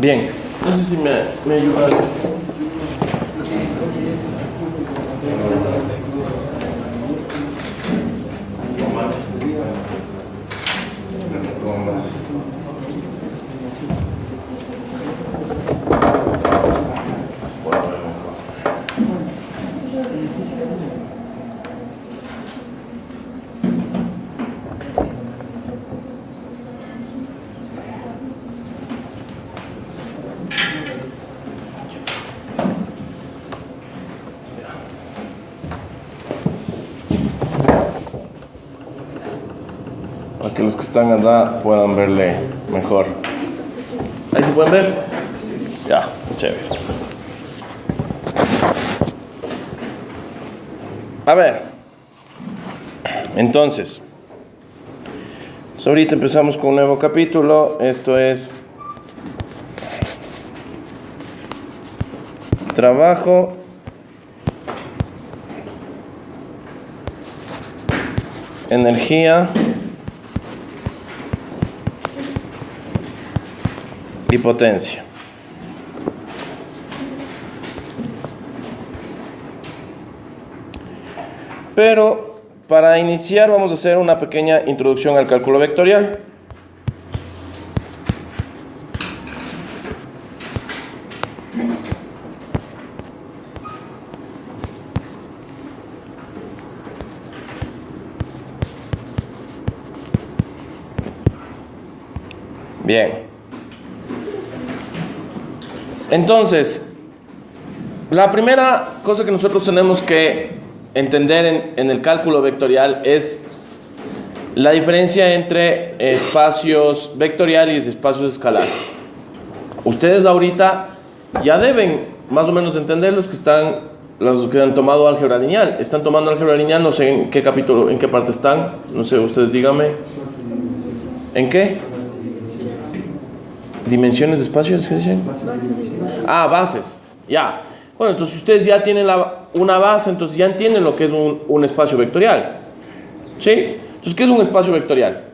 Bien, no sé si me ayuda. Para que los que están allá puedan verle mejor. ¿Ahí se pueden ver? Ya, chévere. A ver, entonces, ahorita empezamos con un nuevo capítulo. Esto es trabajo energía y potencia. Pero para iniciar vamos a hacer una pequeña introducción al cálculo vectorial. Bien. Entonces, la primera cosa que nosotros tenemos que entender en el cálculo vectorial es la diferencia entre espacios vectoriales y espacios escalares. Ustedes ahorita ya deben más o menos entender los que han tomado álgebra lineal. Están tomando álgebra lineal, no sé en qué capítulo, en qué parte están, no sé, ustedes díganme. ¿En qué? ¿Dimensiones de espacios? ¿Qué dicen? Ah, bases, ya. Bueno, entonces ustedes ya tienen una base, entonces ya entienden lo que es un espacio vectorial. ¿Sí? Entonces, ¿qué es un espacio vectorial?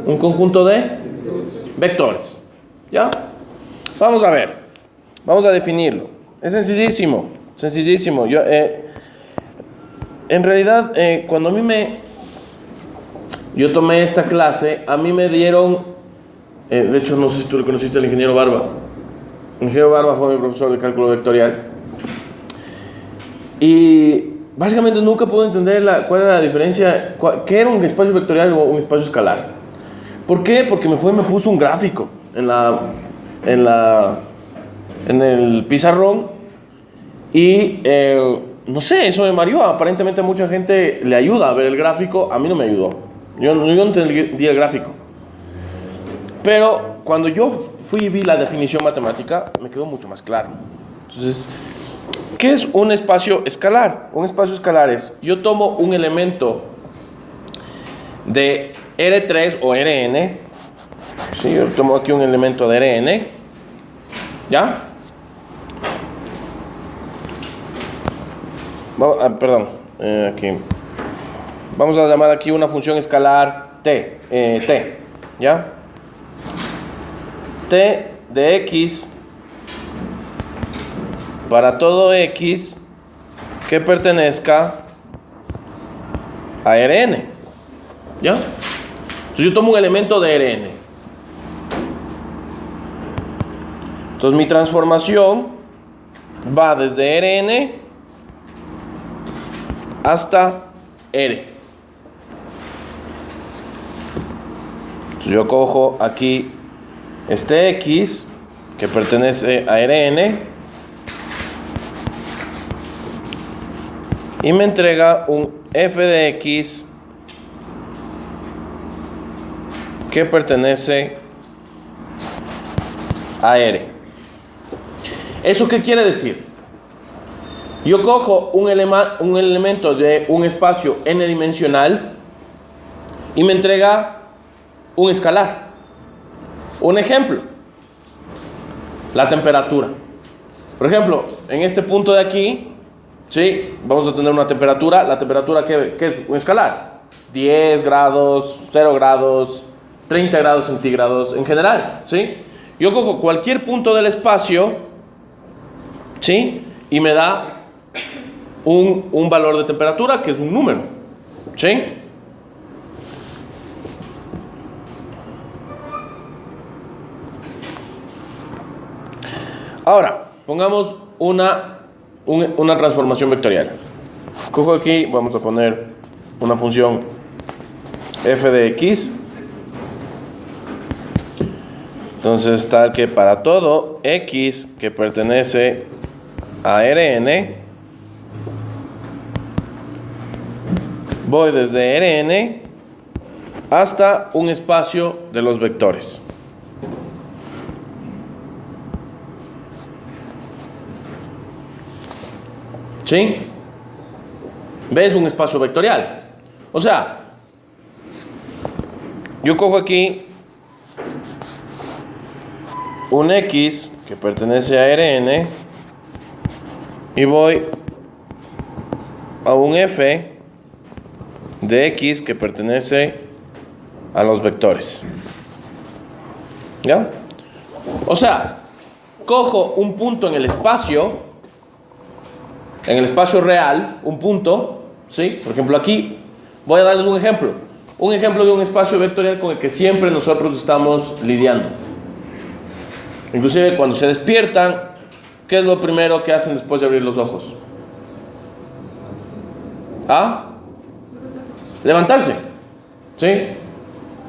Un conjunto de vectores. ¿Ya? Vamos a ver. Vamos a definirlo. Es sencillísimo. Sencillísimo. En realidad, cuando yo tomé esta clase, a mí me dieron... de hecho, no sé si tú le conociste al ingeniero Barba. El ingeniero Barba fue mi profesor de cálculo vectorial. Y básicamente nunca pude entender cuál era la diferencia, qué era un espacio vectorial o un espacio escalar. ¿Por qué? Porque me puso un gráfico en el pizarrón y no sé, eso me mareó. Aparentemente a mucha gente le ayuda a ver el gráfico, a mí no me ayudó. Yo no entendí el gráfico. Pero cuando yo fui y vi la definición matemática, me quedó mucho más claro. Entonces, ¿qué es un espacio escalar? Un espacio escalar es, yo tomo un elemento de R3 o Rn. Sí, yo tomo aquí un elemento de Rn. ¿Ya? Perdón, aquí. Vamos a llamar aquí una función escalar t. ¿Ya? T de x para todo x que pertenezca a Rn. ¿Ya? Entonces yo tomo un elemento de Rn. Entonces mi transformación va desde Rn hasta R. Entonces yo cojo aquí este x que pertenece a Rn y me entrega un f de x que pertenece a R. ¿Eso qué quiere decir? Yo cojo un elemento de un espacio n dimensional y me entrega un escalar. Un ejemplo, la temperatura. Por ejemplo, en este punto de aquí ¿sí? Vamos a tener una temperatura. ¿La temperatura qué es? Un escalar. 10 grados, 0 grados, 30 grados centígrados en general, ¿sí? Yo cojo cualquier punto del espacio, ¿sí? Y me da un valor de temperatura que es un número, ¿sí? Ahora, pongamos una transformación vectorial. Cojo aquí, vamos a poner una función f de x. Entonces, tal que para todo x que pertenece a Rn, voy desde Rn hasta un espacio de los vectores. ¿Sí? ¿Ves? Un espacio vectorial. O sea, yo cojo aquí un x que pertenece a Rn y voy a un f de x que pertenece a los vectores. ¿Ya? O sea, cojo un punto en el espacio real, un punto, ¿sí? Por ejemplo, aquí voy a darles un ejemplo de un espacio vectorial con el que siempre nosotros estamos lidiando. Inclusive cuando se despiertan, ¿qué es lo primero que hacen después de abrir los ojos? ¿Ah? Levantarse, ¿sí?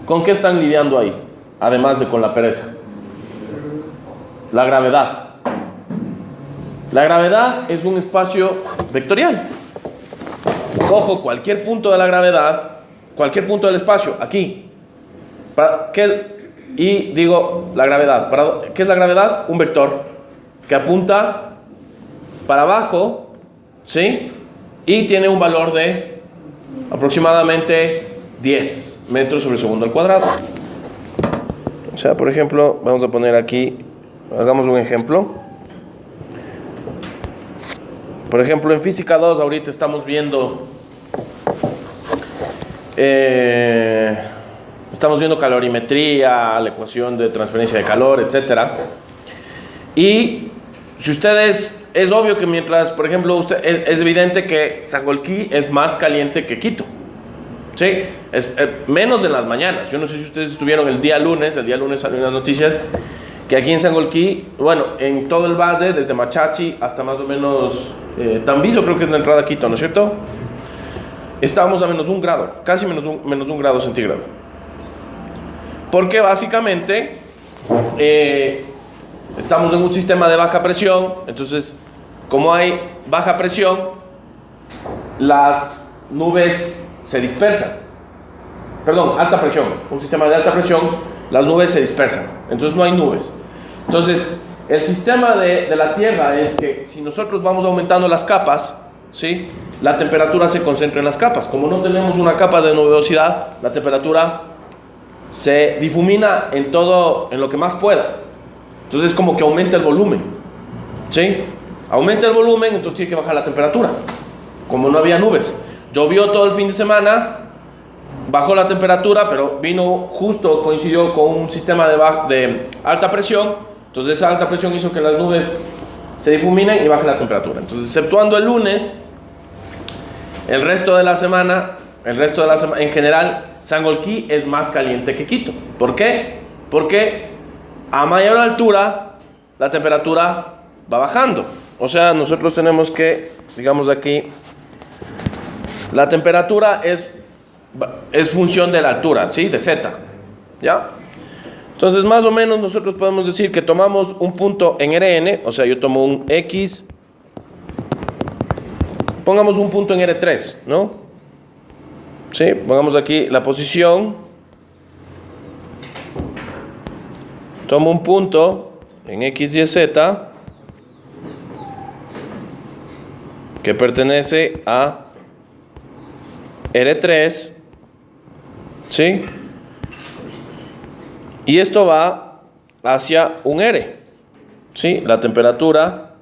¿Con qué están lidiando ahí? Además de con la pereza. La gravedad. La gravedad es un espacio vectorial. Cojo cualquier punto de la gravedad, cualquier punto del espacio, aquí. Y digo la gravedad. ¿Qué es la gravedad? Un vector que apunta para abajo, ¿sí? Y tiene un valor de aproximadamente 10 metros sobre segundo al cuadrado. O sea, por ejemplo, vamos a poner aquí, hagamos un ejemplo. Por ejemplo, en física 2 ahorita estamos viendo calorimetría, la ecuación de transferencia de calor, etcétera. Y si ustedes, es obvio que mientras, por ejemplo, es evidente que Sangolquí es más caliente que Quito. Sí, menos en las mañanas. Yo no sé si ustedes estuvieron el día lunes salió en las noticias que aquí en Sangolquí, bueno, en todo el valle, desde Machachi hasta más o menos Tambizo, creo que es la entrada a Quito, ¿no es cierto? Estábamos a menos 1 grado, casi menos un grado centígrado. Porque básicamente estamos en un sistema de baja presión. Entonces, como hay baja presión, las nubes se dispersan. Perdón, alta presión. Un sistema de alta presión, las nubes se dispersan. Entonces no hay nubes. Entonces, el sistema de la Tierra es que si nosotros vamos aumentando las capas, ¿sí?, la temperatura se concentra en las capas. Como no tenemos una capa de nubosidad, la temperatura se difumina en lo que más pueda. Entonces es como que aumenta el volumen, ¿sí? Aumenta el volumen, entonces tiene que bajar la temperatura. Como no había nubes, llovió todo el fin de semana, bajó la temperatura, pero coincidió con un sistema de alta presión. Entonces esa alta presión hizo que las nubes se difuminen y baje la temperatura. Entonces, exceptuando el lunes, el resto de la semana en general, Sangolquí es más caliente que Quito. ¿Por qué? Porque a mayor altura la temperatura va bajando. O sea, nosotros tenemos que, digamos aquí, la temperatura es función de la altura, ¿sí? De Z, ¿ya? Entonces, más o menos nosotros podemos decir que tomamos un punto en Rn, o sea, yo tomo un X, pongamos un punto en R3, ¿no? Sí, pongamos aquí la posición, tomo un punto en X, Y, Z que pertenece a R3, ¿sí? Y esto va hacia un R, ¿sí? La temperatura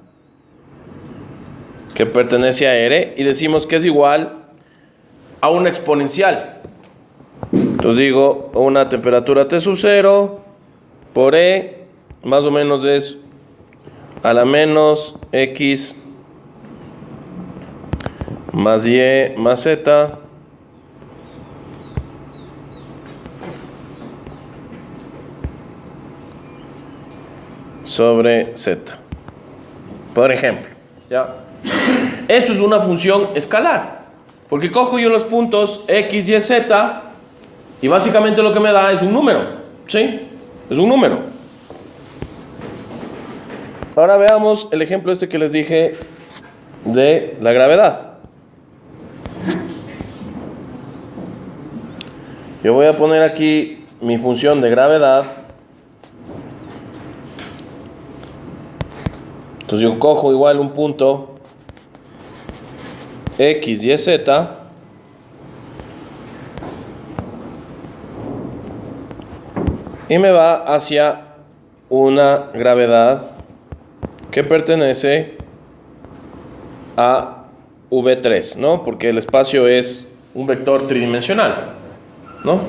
que pertenece a R y decimos que es igual a una exponencial. Entonces digo, una temperatura T sub 0 por E más o menos es a la menos X más Y más Z sobre Z. Por ejemplo, ¿ya? Eso es una función escalar, porque cojo yo los puntos X, Y, Z y básicamente lo que me da es un número, ¿sí? Es un número. Ahora veamos el ejemplo este que les dije de la gravedad. Yo voy a poner aquí mi función de gravedad. Entonces yo cojo igual un punto X, Y, Z y me va hacia una gravedad que pertenece a V3, ¿no? Porque el espacio es un vector tridimensional, ¿no?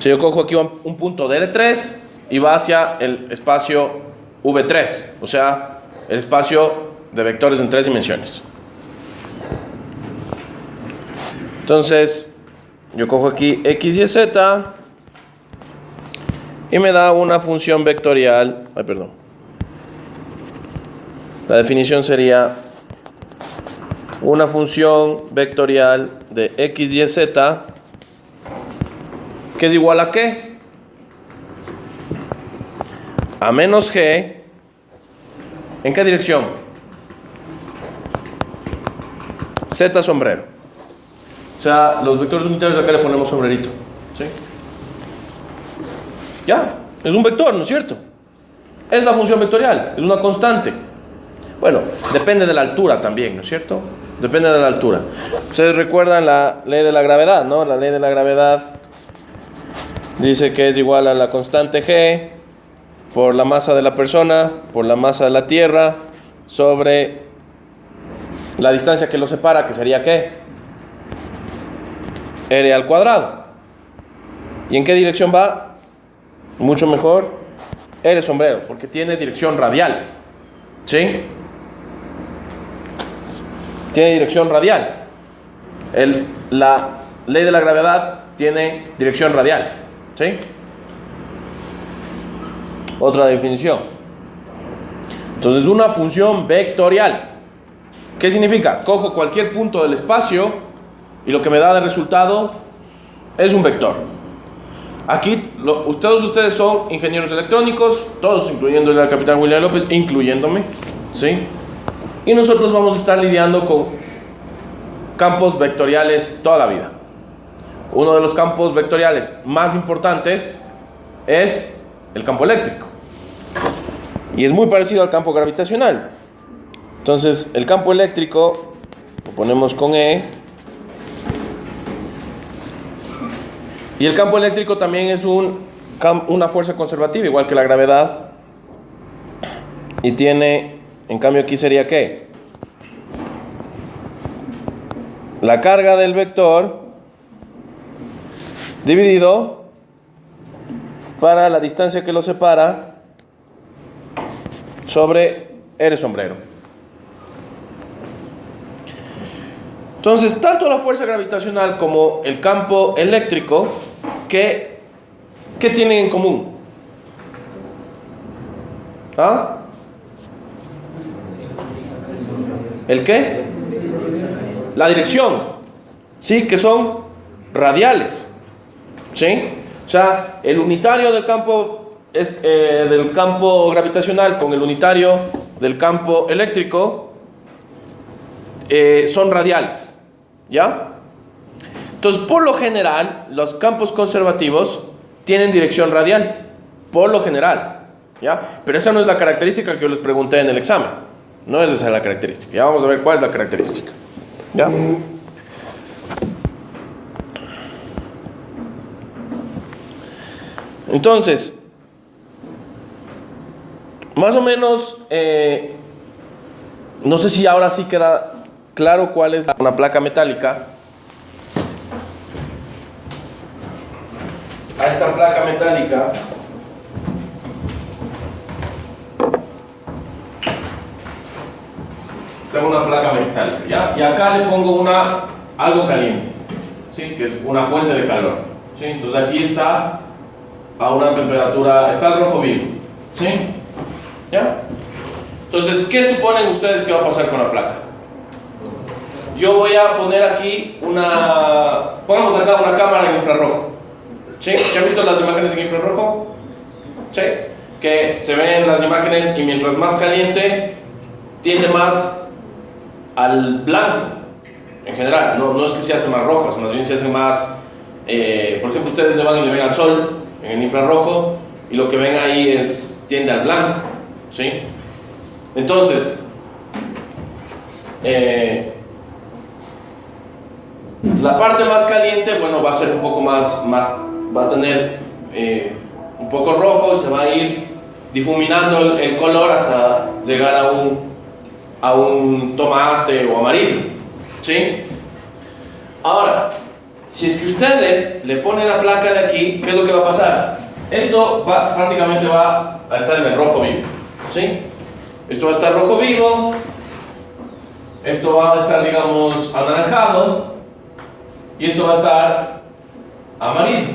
Si yo cojo aquí un punto DL3 y va hacia el espacio V3, o sea, el espacio de vectores en 3 dimensiones. Entonces, yo cojo aquí X, Y, Z y me da una función vectorial. La definición sería una función vectorial de X, Y, Z que es igual a ¿qué? A menos G. ¿En qué dirección? Z sombrero. O sea, los vectores unitarios acá le ponemos sombrerito, ¿sí? Ya, es un vector, ¿no es cierto? Es la función vectorial, es una constante. Bueno, depende de la altura también, ¿no es cierto? Depende de la altura. Ustedes recuerdan la ley de la gravedad, ¿no? La ley de la gravedad dice que es igual a la constante G por la masa de la persona, por la masa de la Tierra, sobre la distancia que lo separa, que sería ¿qué? R al cuadrado. ¿Y en qué dirección va? Mucho mejor R sombrero, porque tiene dirección radial, ¿sí? Tiene dirección radial. La ley de la gravedad tiene dirección radial, ¿sí? Otra definición. Entonces, una función vectorial. ¿Qué significa? Cojo cualquier punto del espacio y lo que me da de resultado es un vector. Aquí, todos ustedes son ingenieros electrónicos, todos, incluyendo el capitán William López, incluyéndome, ¿sí? Y nosotros vamos a estar lidiando con campos vectoriales toda la vida. Uno de los campos vectoriales más importantes es el campo eléctrico. Y es muy parecido al campo gravitacional. Entonces, el campo eléctrico lo ponemos con E. Y el campo eléctrico también es una fuerza conservativa, igual que la gravedad. Y tiene, en cambio aquí sería ¿qué? La carga del vector dividido para la distancia que lo separa sobre R sombrero. Entonces, tanto la fuerza gravitacional como el campo eléctrico, ¿qué tienen en común? ¿Ah? ¿El qué? La dirección, ¿sí? Que son radiales, ¿sí? O sea, el unitario del campo gravitacional con el unitario del campo eléctrico son radiales, ¿ya? Entonces, por lo general, los campos conservativos tienen dirección radial, por lo general, ¿ya? Pero esa no es la característica que yo les pregunté en el examen. No es esa la característica. Ya vamos a ver cuál es la característica, ¿ya? Entonces, más o menos No sé si ahora sí queda claro cuál es una placa metálica. A esta placa metálica tengo una placa metálica, ¿ya? Y acá le pongo algo caliente, ¿sí? Que es una fuente de calor, ¿sí? Entonces aquí está a una temperatura, está el rojo vivo, ¿sí? ¿Ya? Entonces, ¿qué suponen ustedes que va a pasar con la placa? Yo voy a poner aquí pongamos acá una cámara en infrarrojo, ¿sí? ¿Se han visto las imágenes en infrarrojo? ¿Sí? Que se ven las imágenes y mientras más caliente, tiende más al blanco, en general. No es que se hacen más rojas, más bien se hacen más, por ejemplo, ustedes le van y le ven al sol en el infrarrojo y lo que ven ahí tiende al blanco, ¿sí? Entonces, la parte más caliente, bueno, va a ser un poco va a tener un poco rojo y se va a ir difuminando el color hasta llegar a un tomate o amarillo, ¿sí? Ahora, si es que ustedes le ponen la placa de aquí, ¿qué es lo que va a pasar? Esto prácticamente va a estar en el rojo vivo, ¿sí? Esto va a estar rojo vivo, esto va a estar, digamos, anaranjado, y esto va a estar amarillo,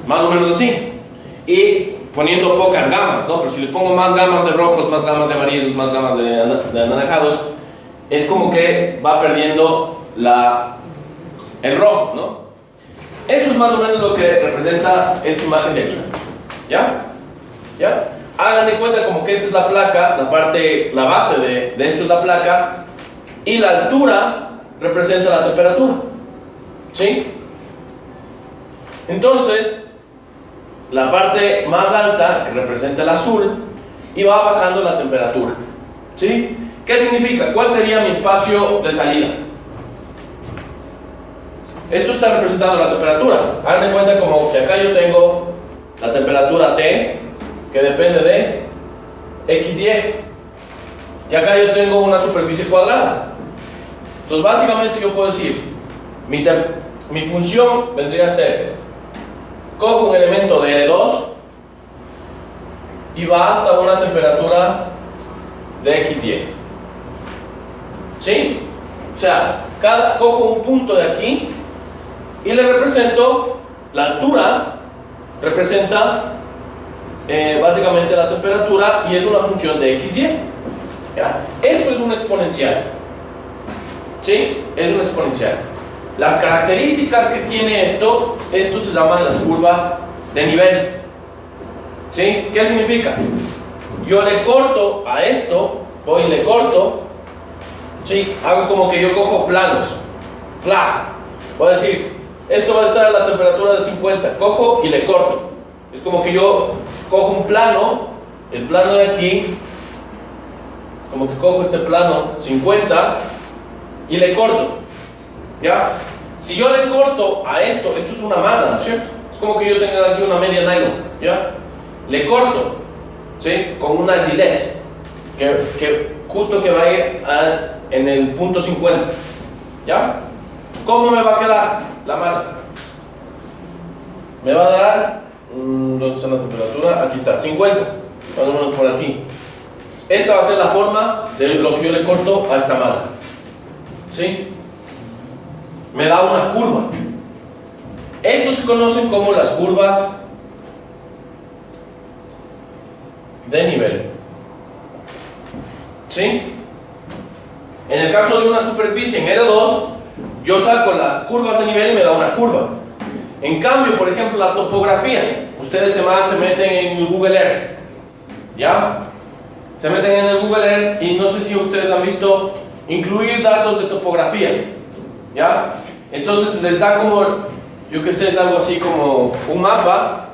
más o menos así, y poniendo pocas gamas, ¿no? Pero si le pongo más gamas de rojos, más gamas de amarillos, más gamas de anaranjados, es como que va perdiendo el rojo, ¿no? Eso es más o menos lo que representa esta imagen de aquí, ¿ya? ¿Ya? Hagan de cuenta como que esta es la placa, la base de esto es la placa, y la altura representa la temperatura, ¿sí? Entonces, la parte más alta representa el azul y va bajando la temperatura, ¿sí? ¿Qué significa? ¿Cuál sería mi espacio de salida? Esto está representando la temperatura. Hagan de cuenta como que acá yo tengo la temperatura T, que depende de XY, y acá yo tengo una superficie cuadrada. Entonces básicamente yo puedo decir, mi función vendría a ser, cojo un elemento de L2 y va hasta una temperatura de XY, ¿sí? O sea, cojo un punto de aquí y le represento la altura, representa básicamente la temperatura, y es una función de XY, ¿ya? Esto es un exponencial, ¿sí? Es un exponencial. Las características que tiene esto se llaman las curvas de nivel, ¿sí? ¿Qué significa? Yo le corto a esto, voy y le corto, ¿sí? Hago como que yo cojo planos, voy a decir, esto va a estar a la temperatura de 50, cojo y le corto. Es como que yo cojo un plano, el plano de aquí, como que cojo este plano 50 y le corto, ¿ya? Si yo le corto a esto es una malla, ¿no es cierto? Es como que yo tenga aquí una media nylon, ¿ya? Le corto, ¿sí? Con una gilet, que justo que va a ir en el punto 50, ¿ya? ¿Cómo me va a quedar la malla? Me va a dar, ¿dónde está la temperatura? Aquí está, 50, más o menos por aquí. Esta va a ser la forma de lo que yo le corto a esta malla, ¿sí? Me da una curva. Estos se conocen como las curvas de nivel, ¿sí? En el caso de una superficie en L2, yo saco las curvas de nivel y me da una curva. En cambio, por ejemplo, la topografía, ustedes se meten en el Google Earth, ¿ya? Se meten en el Google Earth y no sé si ustedes han visto incluir datos de topografía, ¿ya? Entonces les da como, yo qué sé, es algo así como un mapa,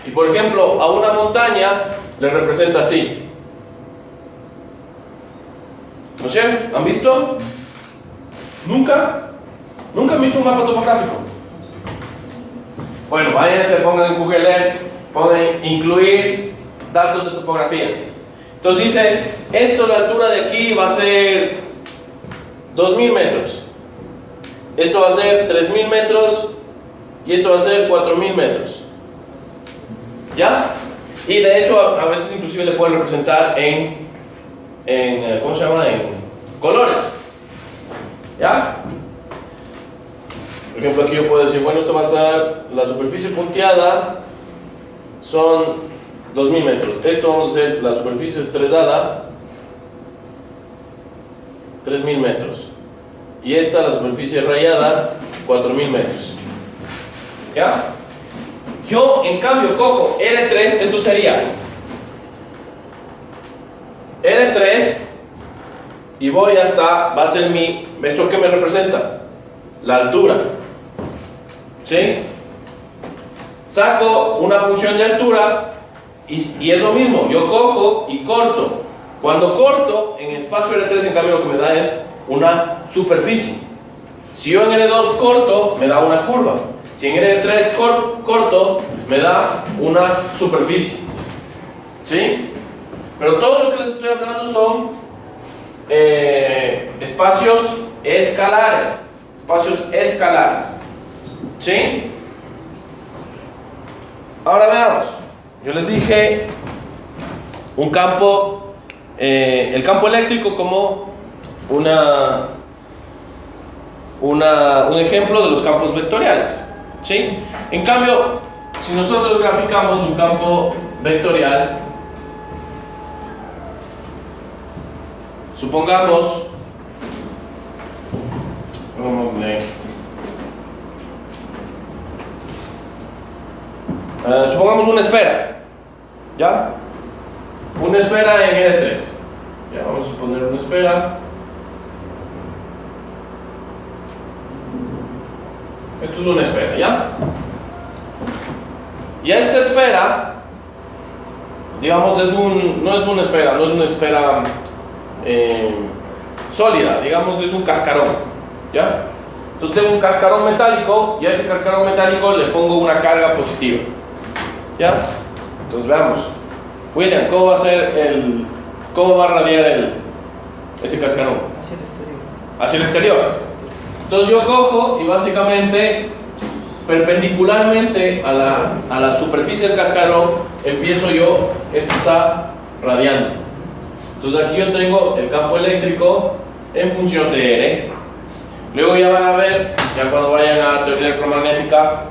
y por ejemplo a una montaña le representa así, ¿no sé? ¿Han visto? ¿Nunca? ¿Nunca han visto un mapa topográfico? Bueno, váyanse, pongan en Google Earth, ponen incluir datos de topografía. Entonces dice, esto, la altura de aquí va a ser 2000 metros. Esto va a ser 3000 metros. Y esto va a ser 4000 metros. ¿Ya? Y de hecho, a veces inclusive le pueden representar ¿cómo se llama? En colores. ¿Ya? Por ejemplo, aquí yo puedo decir, bueno, esto va a ser la superficie punteada, son 2000 metros. Esto vamos a hacer, la superficie estrellada, 3000 metros. Y esta, la superficie rayada, 4000 metros. ¿Ya? Yo, en cambio, cojo R3, esto sería R3 y voy hasta, va a ser ¿esto qué me representa? La altura. ¿Sí? Saco una función de altura y es lo mismo, yo cojo y corto. Cuando corto, en el espacio R3, en cambio, lo que me da es una superficie. Si yo en R2 corto, me da una curva. Si en R3 corto, me da una superficie. ¿Sí? Pero todo lo que les estoy hablando son espacios escalares. Espacios escalares. ¿Sí? Ahora veamos. Yo les dije un campo, el campo eléctrico como un ejemplo de los campos vectoriales. ¿Sí? En cambio, si nosotros graficamos un campo vectorial, supongamos, supongamos una esfera, ¿ya? Una esfera en R3. Ya, vamos a suponer una esfera. Esto es una esfera, ¿ya? Y a esta esfera, digamos, no es una esfera sólida, digamos, es un cascarón, ¿ya? Entonces tengo un cascarón metálico y a ese cascarón metálico le pongo una carga positiva, ¿ya? Entonces veamos, William, ¿cómo va a radiar ese cascarón? Hacia el exterior. Hacia el exterior. Entonces yo cojo y básicamente, perpendicularmente a la superficie del cascarón, esto está radiando. Entonces aquí yo tengo el campo eléctrico en función de R. Luego ya van a ver, ya cuando vayan a teoría electromagnética,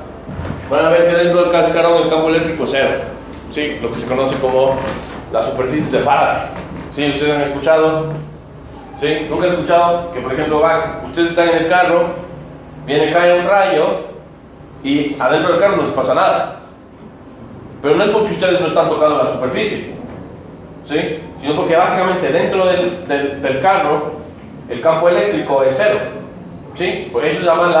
van a ver que dentro del cascarón el campo eléctrico es cero. ¿Sí? Lo que se conoce como la superficie de Faraday. ¿Sí? ¿Ustedes han escuchado? ¿Sí? ¿Nunca han escuchado que, por ejemplo, ustedes están en el carro, cae un rayo y adentro del carro no les pasa nada? Pero no es porque ustedes no están tocando la superficie, ¿sí? Sino porque básicamente dentro del carro el campo eléctrico es cero, ¿sí? Por eso se llaman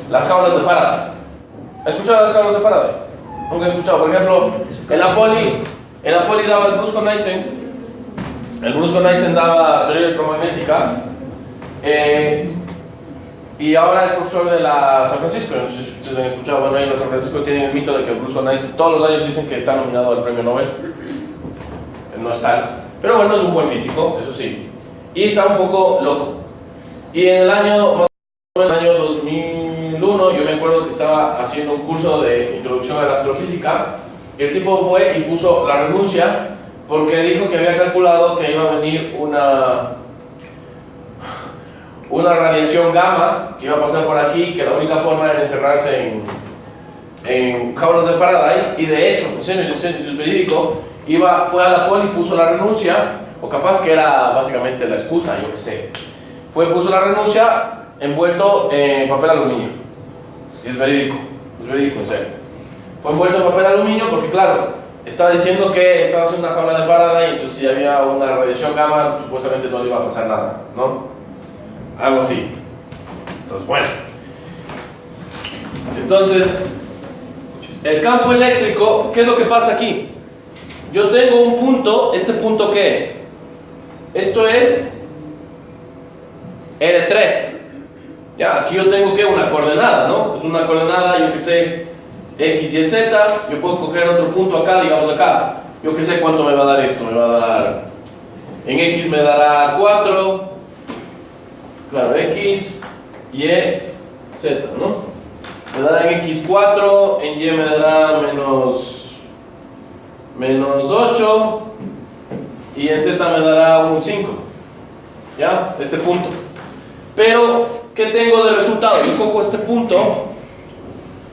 las jaulas de Faraday. ¿Has escuchado las jaulas de Faraday? Nunca he escuchado. Por ejemplo, en la poli daba el Brusco-Neisen. El Brusco-Neisen daba teoría electromagnética. Y ahora es profesor de la San Francisco. No sé si ustedes han escuchado. Bueno, ahí en la San Francisco tienen el mito de que el Brusco-Neisen todos los años dicen que está nominado al premio Nobel. No está. Pero bueno, es un buen físico, eso sí. Y está un poco loco. Y en el año 2001, yo me acuerdo que estaba haciendo un curso de introducción a la astrofísica. Y el tipo fue y puso la renuncia porque dijo que había calculado que iba a venir una radiación gamma que iba a pasar por aquí, que la única forma era encerrarse en jaulas de Faraday. Y de hecho, en el verídico, fue a la poli y puso la renuncia, o capaz que era básicamente la excusa, yo qué sé. Puso la renuncia envuelto en papel aluminio. Y es verídico, en serio. Fue envuelto en papel aluminio porque, claro, estaba diciendo que estaba haciendo una jaula de Faraday, entonces si había una radiación gamma, supuestamente no le iba a pasar nada, ¿no? Algo así. Entonces, bueno. Entonces, el campo eléctrico, ¿qué es lo que pasa aquí? Yo tengo un punto, ¿este punto qué es? Esto es R3. Ya, aquí yo tengo que una coordenada, ¿no? Es una coordenada, yo que sé, X, Y, Z. Yo puedo coger otro punto acá, digamos acá. yo que sé cuánto me va a dar esto, me va a dar, en X me dará 4, claro, X, Y, Z, ¿no? Me dará en X 4, en Y me dará menos 8, y en Z me dará un 5, ¿ya? Este punto. Pero, ¿qué tengo de resultado? Yo cojo este punto,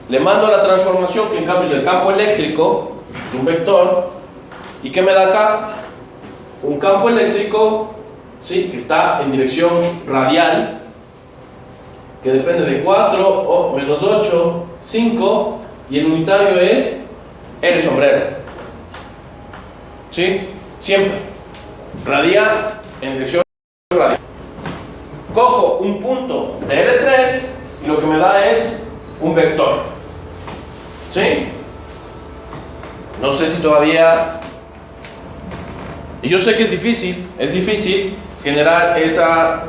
le mando la transformación, que en cambio es el campo eléctrico, es un vector, ¿y qué me da acá? Un campo eléctrico, ¿sí? Que está en dirección radial, que depende de 4 o menos 8, 5, y el unitario es R sombrero. ¿Sí? Siempre. Radia en dirección radial. Cojo un punto de R3 y lo que me da es un vector. ¿Sí? No sé si todavía... Y yo sé que es difícil generar esa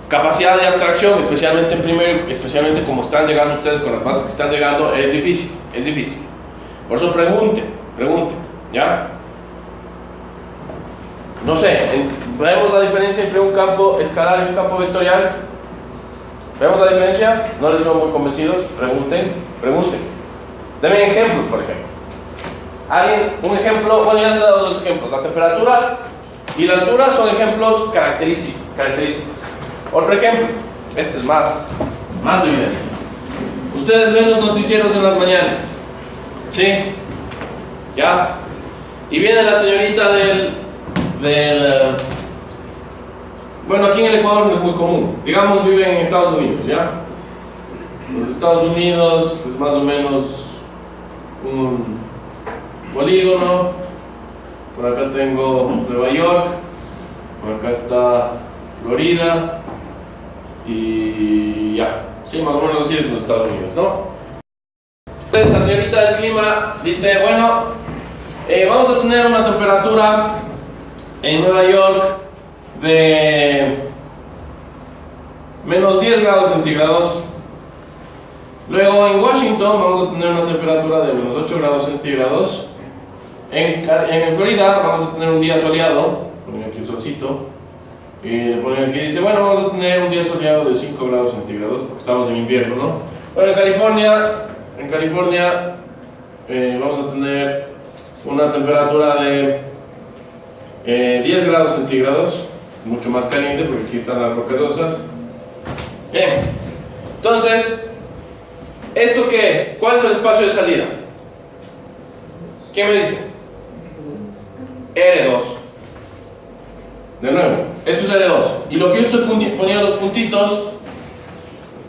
capacidad de abstracción, especialmente en primero, especialmente como están llegando ustedes con las bases que están llegando, es difícil. Por eso pregunten, ¿ya? No sé, ¿vemos la diferencia entre un campo escalar y un campo vectorial? ¿Vemos la diferencia? ¿No les veo muy convencidos? Pregunten. Denme ejemplos, por ejemplo. ¿Alguien? Un ejemplo, bueno, ya les he dado dos ejemplos. La temperatura y la altura son ejemplos característicos. Otro ejemplo, este es más evidente. Ustedes ven los noticieros en las mañanas, ¿sí? ¿Ya? Y viene la señorita bueno, aquí en el Ecuador no es muy común. Digamos, viven en Estados Unidos, ¿ya? Los Estados Unidos es más o menos un polígono. Por acá tengo Nueva York, por acá está Florida, y ya, sí, más o menos así es los Estados Unidos, ¿no? Entonces la señorita del clima dice, bueno, vamos a tener una temperatura en Nueva York de menos 10 grados centígrados. Luego en Washington vamos a tener una temperatura de menos 8 grados centígrados. En Florida vamos a tener un día soleado, ponen aquí el solcito. Y le ponen aquí, dice, bueno, vamos a tener un día soleado de 5 grados centígrados, porque estamos en invierno, ¿no? Bueno, en California vamos a tener una temperatura de 10 grados centígrados, mucho más caliente, porque aquí están las rocasosas. Bien, entonces, ¿esto qué es? ¿Cuál es el espacio de salida? ¿Quién me dice? R2. De nuevo, esto es R2. Y lo que yo estoy poniendo los puntitos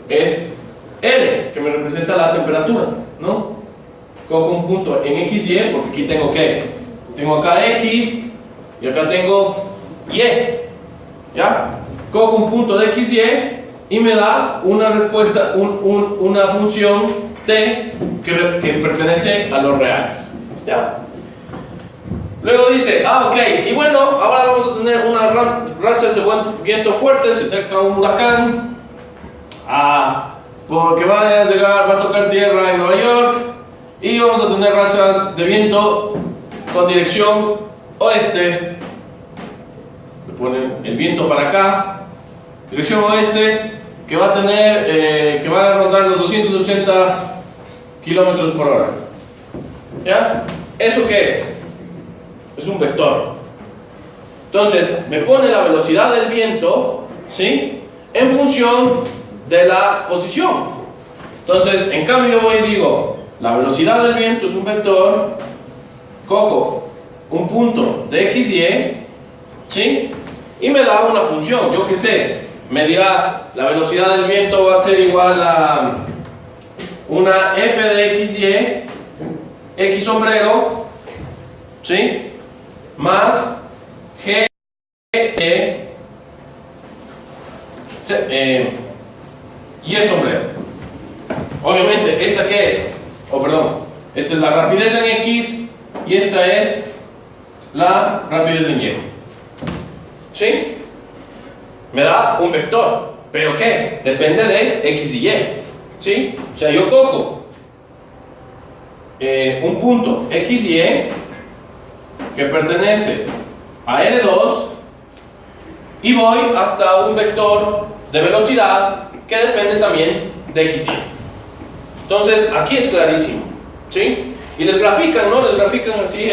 es R, que me representa la temperatura, ¿no? Cojo un punto en XY, porque aquí tengo ¿qué? Tengo acá X y acá tengo Y. ¿Ya? Cojo un punto de XY y me da una respuesta, una función T que pertenece a los reales. ¿Ya? Luego dice, ok, y bueno, ahora vamos a tener unas rachas de viento fuerte, se acerca un huracán, porque va a tocar tierra en Nueva York, y vamos a tener rachas de viento con dirección oeste. Le ponen el viento para acá, dirección oeste, que va a rondar los 280 kilómetros por hora. ¿Ya? ¿Eso qué es? Es un vector. Entonces, me pone la velocidad del viento, ¿sí? En función de la posición. Entonces, en cambio, yo voy y digo, la velocidad del viento es un vector, cojo un punto de XY, ¿sí? Y me da una función, yo qué sé, me dirá, la velocidad del viento va a ser igual a una f de XY, X sombrero, ¿sí? Más G Y sombrero. Obviamente, ¿esta qué es? Esta es la rapidez en X y esta es la rapidez en Y. ¿Sí? Me da un vector, ¿pero qué? Depende de X y Y. ¿Sí? O sea, yo cojo un punto X y Y, que pertenece a R2 y voy hasta un vector de velocidad que depende también de XY. Entonces, aquí es clarísimo, ¿sí? Y les grafican, ¿no? Les grafican así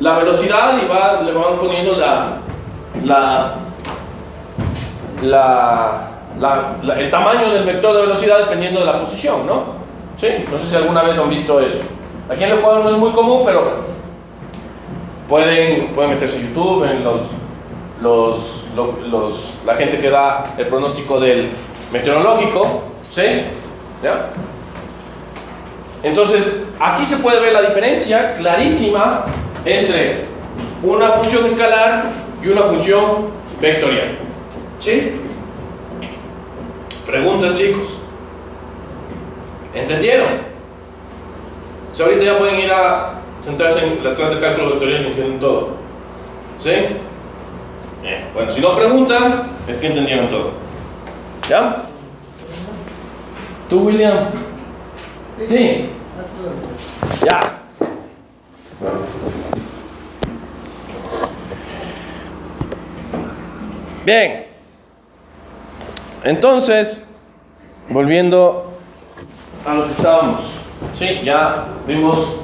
la velocidad y le van poniendo el tamaño del vector de velocidad dependiendo de la posición, ¿no? ¿Sí? No sé si alguna vez han visto eso. Aquí en el cuadro no es muy común, pero pueden meterse a YouTube en la gente que da el pronóstico del meteorológico, ¿sí? ¿Ya? Entonces, aquí se puede ver la diferencia clarísima entre una función escalar y una función vectorial. ¿Sí? Preguntas, chicos. ¿Entendieron? Si ahorita ya pueden ir a sentarse en las clases de cálculo vectorial y entienden todo. ¿Sí? Bueno, si no preguntan, es que entendieron todo. ¿Ya? ¿Tú, William? Sí. Ya. Bien. Entonces, volviendo a lo que estábamos. Sí, ya vimos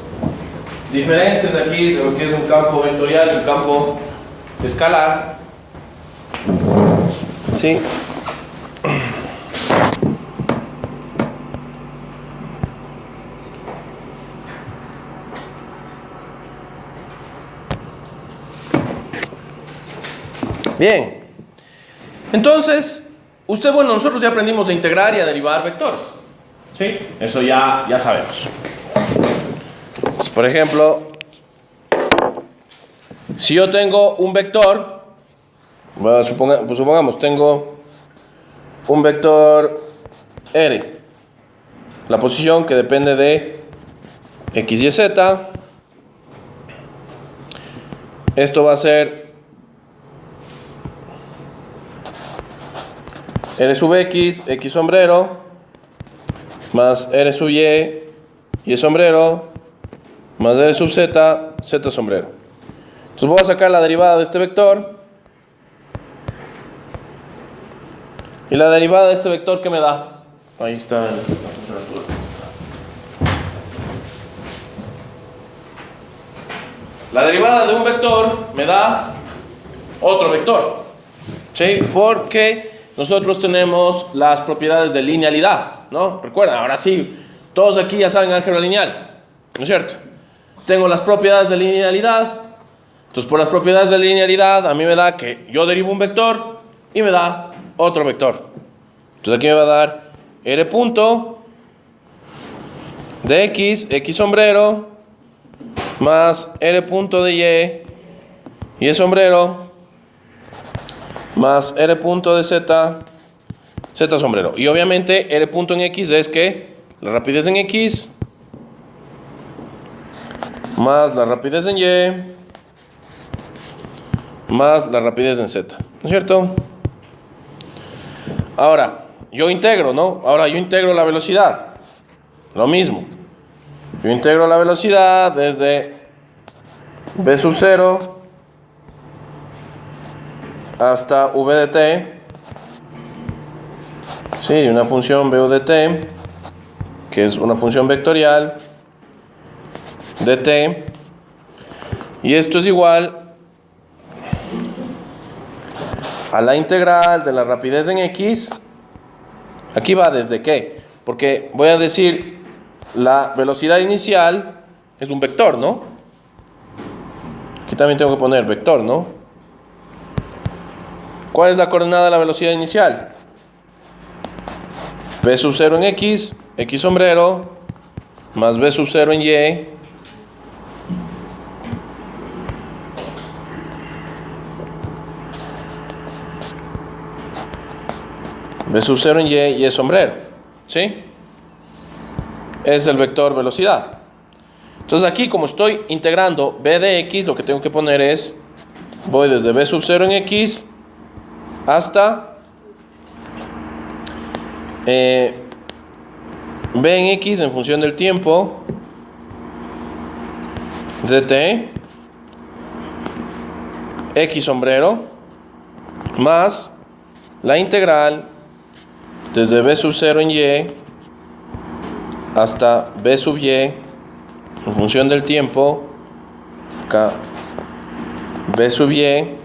diferencias aquí de lo que es un campo vectorial y un campo escalar. Sí. Bien, entonces, nosotros ya aprendimos a integrar y a derivar vectores, ¿sí? Eso ya sabemos. Por ejemplo, si yo tengo un vector, supongamos, tengo un vector R, la posición que depende de X, Y, Z, esto va a ser R sub X, X sombrero, más R sub Y sombrero, más R sub Z, Z sombrero. Entonces voy a sacar la derivada de este vector. Y la derivada de este vector, ¿qué me da? Ahí está la temperatura. La derivada de un vector me da otro vector. ¿Sí? Porque nosotros tenemos las propiedades de linealidad, ¿no? Recuerden, ahora sí, todos aquí ya saben álgebra lineal, ¿no es cierto? Tengo las propiedades de linealidad. Entonces, por las propiedades de linealidad, a mí me da que yo derivo un vector y me da otro vector. Entonces, aquí me va a dar R punto de X, X sombrero, más R punto de Y sombrero, más R punto de Z, Z sombrero. Y obviamente R punto en X es que la rapidez en X más la rapidez en Y más la rapidez en Z, ¿no es cierto? Ahora, yo integro, ¿no? Ahora yo integro la velocidad. Lo mismo. Yo integro la velocidad desde V sub 0 hasta V de t. Sí, una función VU de t, que es una función vectorial de t. Y esto es igual a la integral de la rapidez en X. Aquí va desde qué, porque voy a decir la velocidad inicial es un vector, ¿no? Aquí también tengo que poner vector, ¿no? ¿Cuál es la coordenada de la velocidad inicial? V sub 0 en X, X sombrero, más V sub 0 en Y, V sub 0 en Y sombrero, ¿sí? Es el vector velocidad. Entonces aquí, como estoy integrando V de X, lo que tengo que poner es, voy desde V sub 0 en X hasta V en X en función del tiempo de t X sombrero más la integral desde B sub 0 en Y hasta B sub Y en función del tiempo, acá B sub Y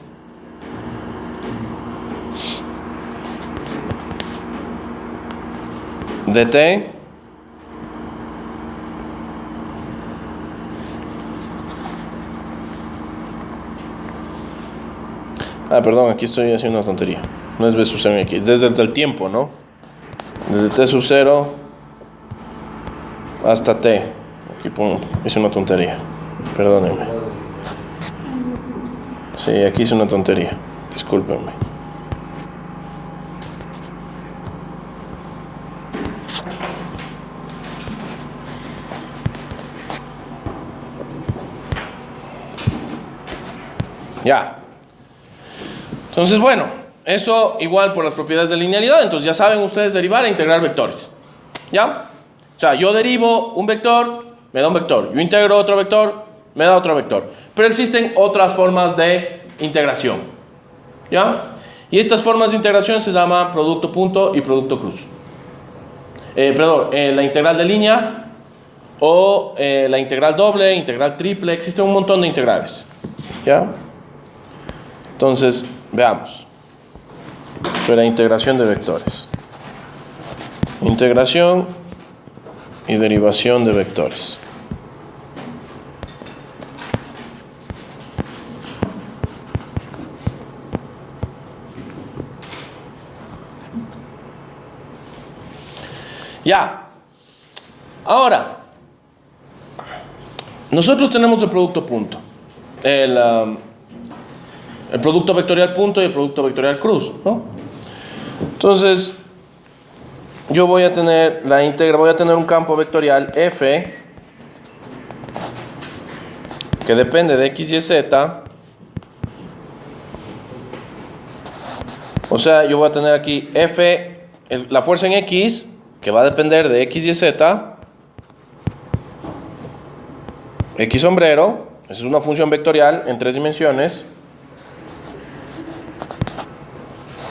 dt perdón, aquí estoy haciendo una tontería. No es B sub 0 en X, desde el tiempo, ¿no? Desde T sub 0 hasta T. Aquí hice una tontería. Perdónenme. Sí, aquí hice una tontería. Discúlpenme. Ya. Entonces, bueno, eso igual por las propiedades de linealidad. Entonces ya saben ustedes derivar e integrar vectores. ¿Ya? O sea, yo derivo un vector, me da un vector. Yo integro otro vector, me da otro vector. Pero existen otras formas de integración. ¿Ya? Y estas formas de integración se llaman producto punto y producto cruz. La integral de línea o la integral doble, integral triple. Existen un montón de integrales. ¿Ya? Entonces, veamos. Esto era integración de vectores. Integración y derivación de vectores. Ya. Ahora, nosotros tenemos el producto punto. El producto vectorial punto y el producto vectorial cruz, ¿no? Entonces, yo voy a tener voy a tener un campo vectorial F que depende de X, Y, Z. O sea, yo voy a tener aquí F, la fuerza en X, que va a depender de X, Y, Z. X sombrero, esa es una función vectorial en 3 dimensiones.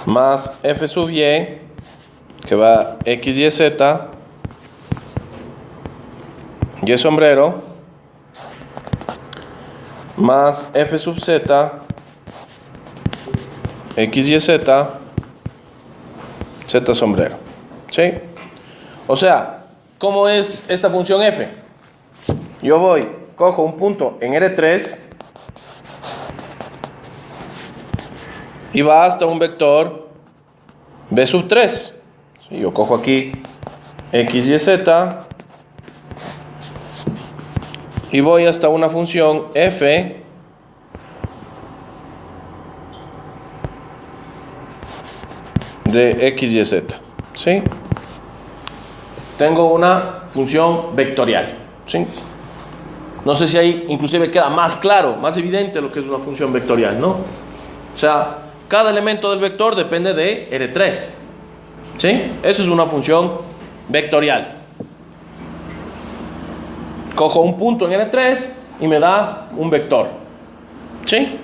Más F sub Y, que va X, Y, Z, Y sombrero, más F sub Z, X, Y, Z, Z sombrero. ¿Sí? O sea, ¿cómo es esta función F? Yo cojo un punto en R3 y va hasta un vector B sub 3. Yo cojo aquí X, Y, Z y voy hasta una función F de X, Y, Z. ¿Sí? Tengo una función vectorial. ¿Sí? No sé si ahí inclusive queda más claro, más evidente lo que es una función vectorial, ¿no? O sea, cada elemento del vector depende de R3. ¿Sí? Eso es una función vectorial. Cojo un punto en R3 y me da un vector. ¿Sí?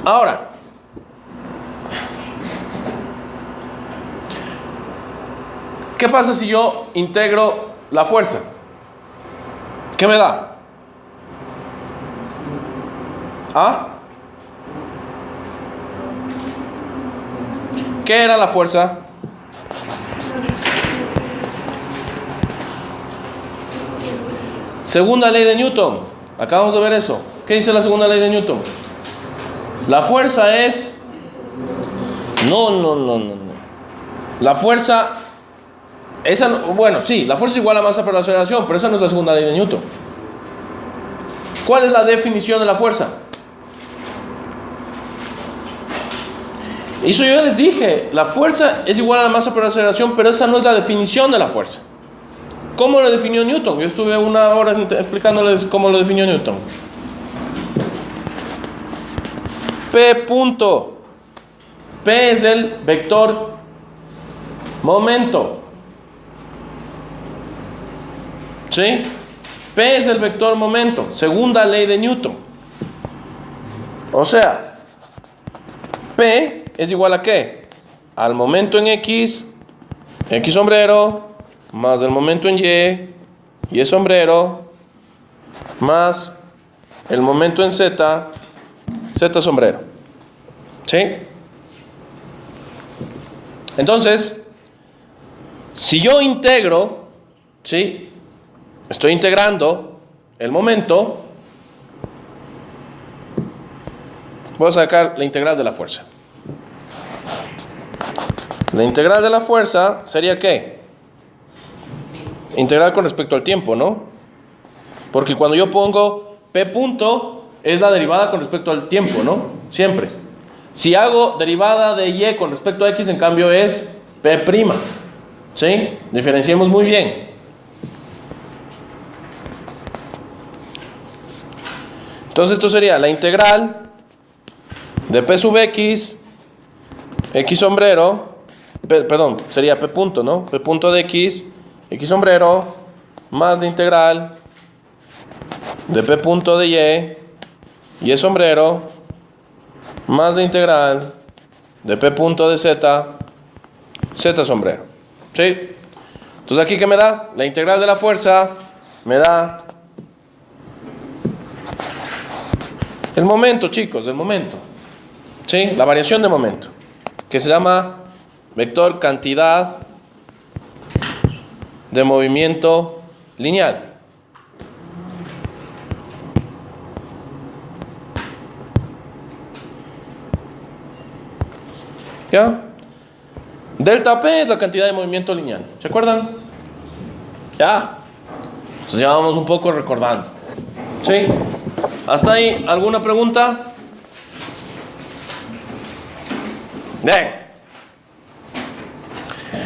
Ahora, ¿qué pasa si yo integro la fuerza? ¿Qué me da? ¿Ah? ¿Qué era la fuerza? Segunda ley de Newton. Acabamos de ver eso. ¿Qué dice la segunda ley de Newton? La fuerza es... No. La fuerza... Bueno, sí, la fuerza es igual a masa por la aceleración, pero esa no es la segunda ley de Newton. ¿Cuál es la definición de la fuerza? Eso yo les dije, la fuerza es igual a la masa por la aceleración, pero esa no es la definición de la fuerza. ¿Cómo lo definió Newton? Yo estuve una hora explicándoles cómo lo definió Newton. P punto. P es el vector momento. ¿Sí? P es el vector momento, segunda ley de Newton. O sea, P es igual a ¿qué? Al momento en X, X sombrero, más el momento en Y sombrero, más el momento en Z, Z sombrero. ¿Sí? Entonces, si yo integro, ¿sí? Estoy integrando el momento, voy a sacar la integral de la fuerza. La integral de la fuerza sería ¿qué? Integral con respecto al tiempo, ¿no? Porque cuando yo pongo P punto, es la derivada con respecto al tiempo, ¿no? Siempre. Si hago derivada de Y con respecto a X, en cambio es P'. ¿Sí? Diferenciemos muy bien. Entonces esto sería la integral de P sub X, X sombrero, perdón, sería P punto, ¿no? P punto de X, X sombrero, más la integral de P punto de Y sombrero, más la integral de P punto de Z, Z sombrero. ¿Sí? Entonces aquí ¿qué me da? La integral de la fuerza me da el momento, chicos, el momento. ¿Sí? La variación de momento, que se llama vector cantidad de movimiento lineal. ¿Ya? Delta P es la cantidad de movimiento lineal. ¿Se acuerdan? ¿Ya? Entonces ya vamos un poco recordando. ¿Sí? ¿Hasta ahí alguna pregunta? Bien.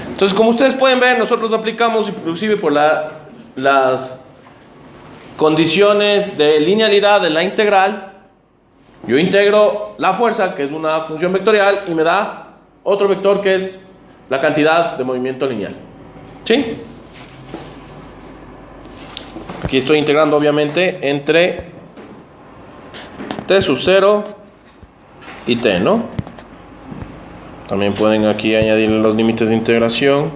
Entonces, como ustedes pueden ver, nosotros aplicamos inclusive por las condiciones de linealidad de la integral. Yo integro la fuerza, que es una función vectorial, y me da otro vector que es la cantidad de movimiento lineal. ¿Sí? Aquí estoy integrando obviamente entre t sub 0 y t, ¿no? También pueden aquí añadir los límites de integración.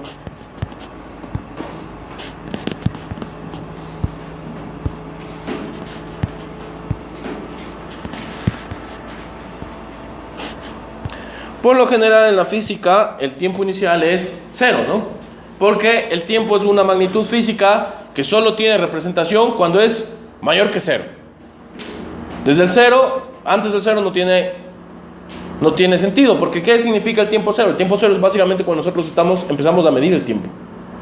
Por lo general en la física el tiempo inicial es 0, ¿no? Porque el tiempo es una magnitud física que solo tiene representación cuando es mayor que 0. Desde el 0, antes del 0 no tiene sentido, porque ¿qué significa el tiempo 0? El tiempo 0 es básicamente cuando nosotros empezamos a medir el tiempo,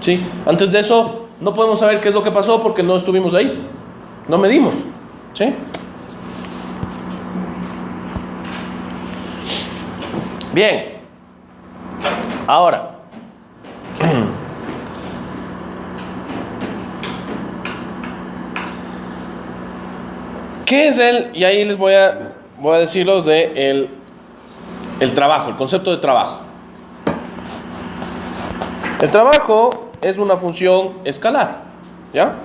¿sí? Antes de eso no podemos saber qué es lo que pasó porque no estuvimos ahí, no medimos, ¿sí? Bien, ahora, ¿qué es y ahí les voy a decirlos de el trabajo, el concepto de trabajo. El trabajo es una función escalar, ¿ya?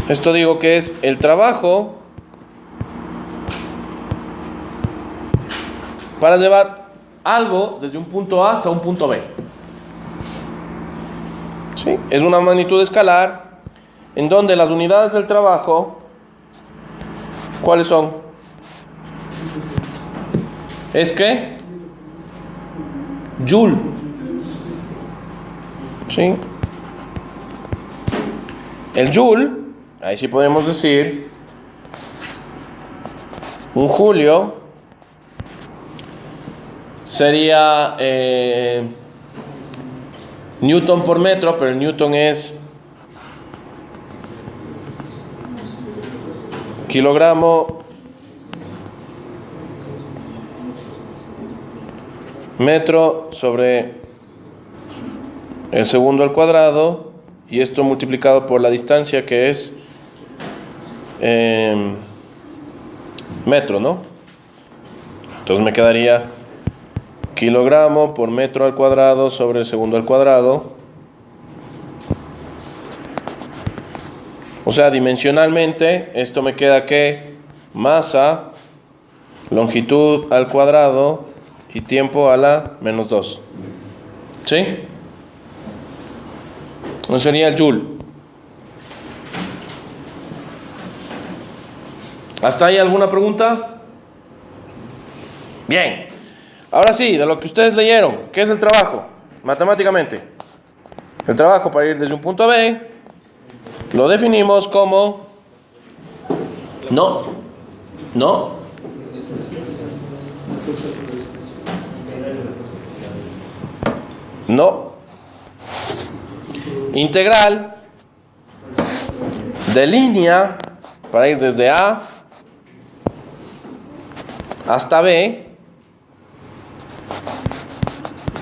Esto digo que es el trabajo para llevar algo desde un punto A hasta un punto B. ¿Sí? Es una magnitud escalar en donde las unidades del trabajo, ¿cuáles son? ¿Es qué? Joule. ¿Sí? El Joule, ahí sí podemos decir, un julio sería Newton por metro, pero el Newton es kilogramo metro sobre el segundo al cuadrado, y esto multiplicado por la distancia que es metro, ¿no? Entonces me quedaría kilogramo por metro al cuadrado sobre el segundo al cuadrado O sea, dimensionalmente, esto me queda que masa, longitud al cuadrado y tiempo a la menos 2. ¿Sí? ¿No sería el joule? ¿Hasta ahí alguna pregunta? Bien. Ahora sí, de lo que ustedes leyeron, ¿qué es el trabajo? Matemáticamente. El trabajo para ir desde un punto a B lo definimos como no integral de línea para ir desde A hasta B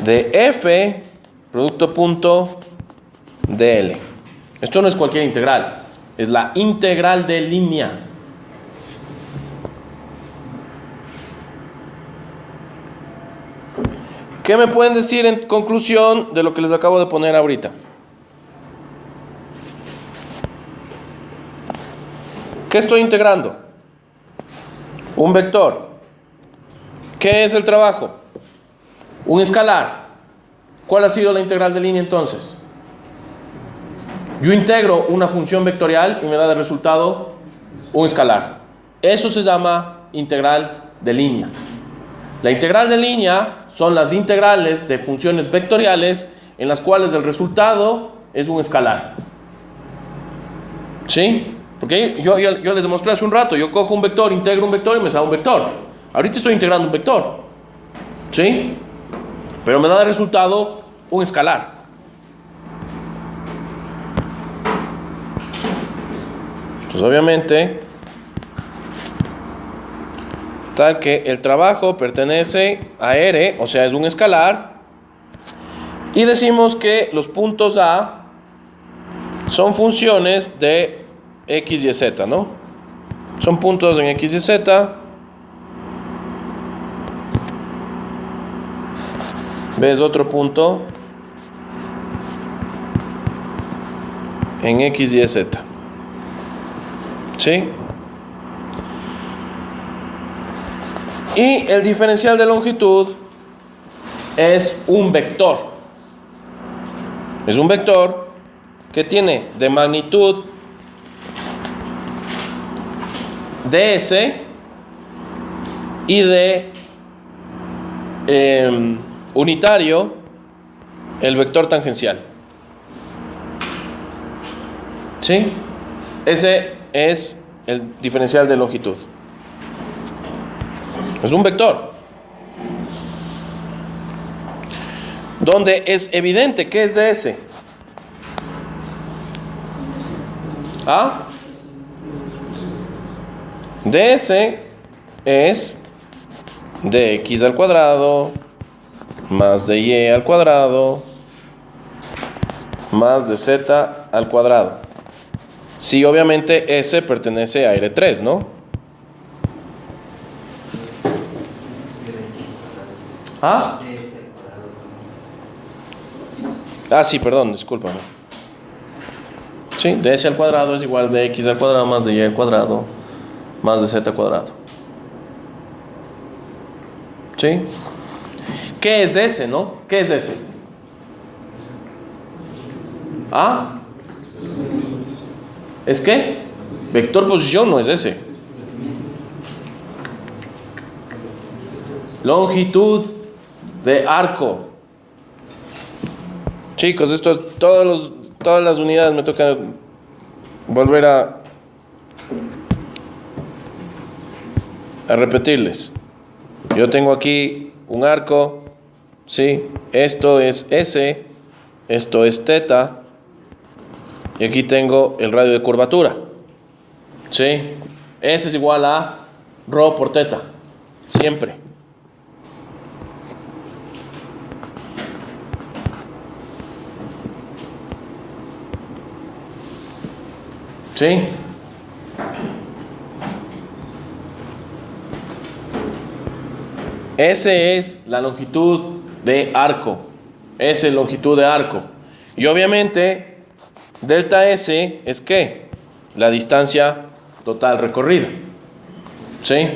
de F producto punto dl. Esto no es cualquier integral, es la integral de línea. ¿Qué me pueden decir en conclusión de lo que les acabo de poner ahorita? ¿Qué estoy integrando? Un vector. ¿Qué es el trabajo? Un escalar. ¿Cuál ha sido la integral de línea entonces? Yo integro una función vectorial y me da de resultado un escalar. Eso se llama integral de línea. La integral de línea son las integrales de funciones vectoriales en las cuales el resultado es un escalar. ¿Sí? Porque yo les demostré hace un rato, yo cojo un vector, integro un vector y me sale un vector. Ahorita estoy integrando un vector. ¿Sí? Pero me da de resultado un escalar. Entonces obviamente, tal que el trabajo pertenece a R, o sea es un escalar, y decimos que los puntos A son funciones de X y Z, ¿no? Son puntos en X y Z. ¿Ves otro punto? En X y Z. ¿Sí? Y el diferencial de longitud es un vector. Es un vector que tiene de magnitud ds y de unitario el vector tangencial. ¿Sí? Ese es el diferencial de longitud. Es un vector donde es evidente que es ds. ¿Ah? ds es de x al cuadrado más de y al cuadrado más de z al cuadrado. Sí, obviamente S pertenece a R3, ¿no? ¿Ah? Ah, sí, perdón, discúlpame. Sí, ds al cuadrado es igual de x al cuadrado más de y al cuadrado más de z al cuadrado. ¿Sí? ¿Qué es S, no? ¿Qué es S? ¿Ah? ¿Es qué? Vector posición no es ese. Longitud de arco. Chicos, esto es todas las unidades me toca volver a repetirles. Yo tengo aquí un arco, ¿sí? Esto es S, esto es teta. Y aquí tengo el radio de curvatura. ¿Sí? S es igual a ρ por teta. Siempre. ¿Sí? S es la longitud de arco. S es longitud de arco. Y obviamente delta S es ¿qué? la distancia total recorrida. ¿Sí?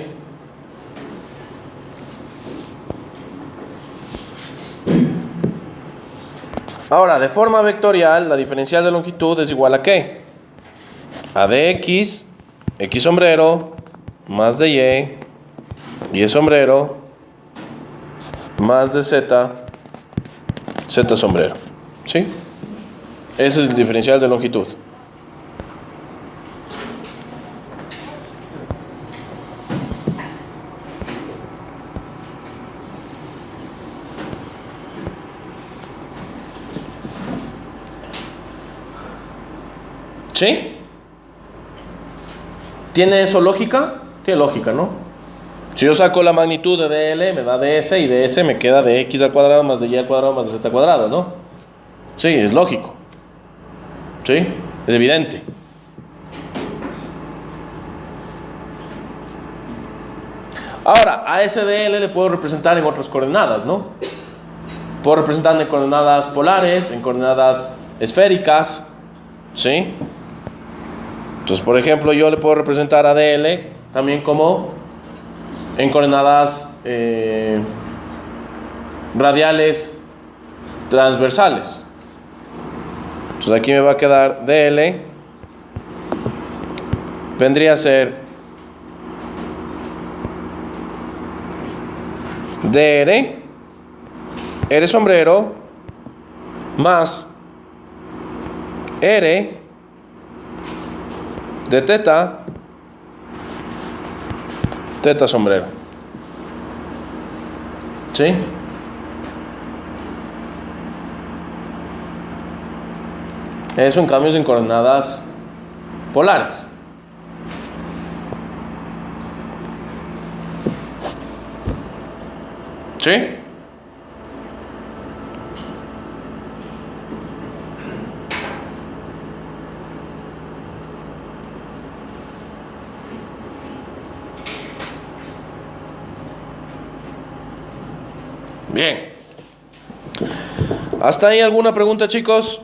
Ahora, de forma vectorial, la diferencial de longitud es igual a ¿qué? A de x, x sombrero, más de y sombrero, más de z, z sombrero. ¿Sí? Ese es el diferencial de longitud. ¿Sí? ¿Tiene eso lógica? Tiene lógica, ¿no? Si yo saco la magnitud de dl, me da ds, y ds me queda de x al cuadrado más de y al cuadrado más de z al cuadrado, ¿no? Sí, es lógico. ¿Sí? Es evidente. Ahora, a ese dl le puedo representar en otras coordenadas, ¿no? Puedo representar en coordenadas polares, en coordenadas esféricas, ¿sí? Entonces, por ejemplo, yo le puedo representar a dl también como en coordenadas radiales transversales. Entonces aquí me va a quedar dl, vendría a ser dr, r sombrero, más r de teta, teta sombrero. ¿Sí? Eso en cambio es en coordenadas polares. ¿Sí? Bien. ¿Hasta ahí alguna pregunta, chicos?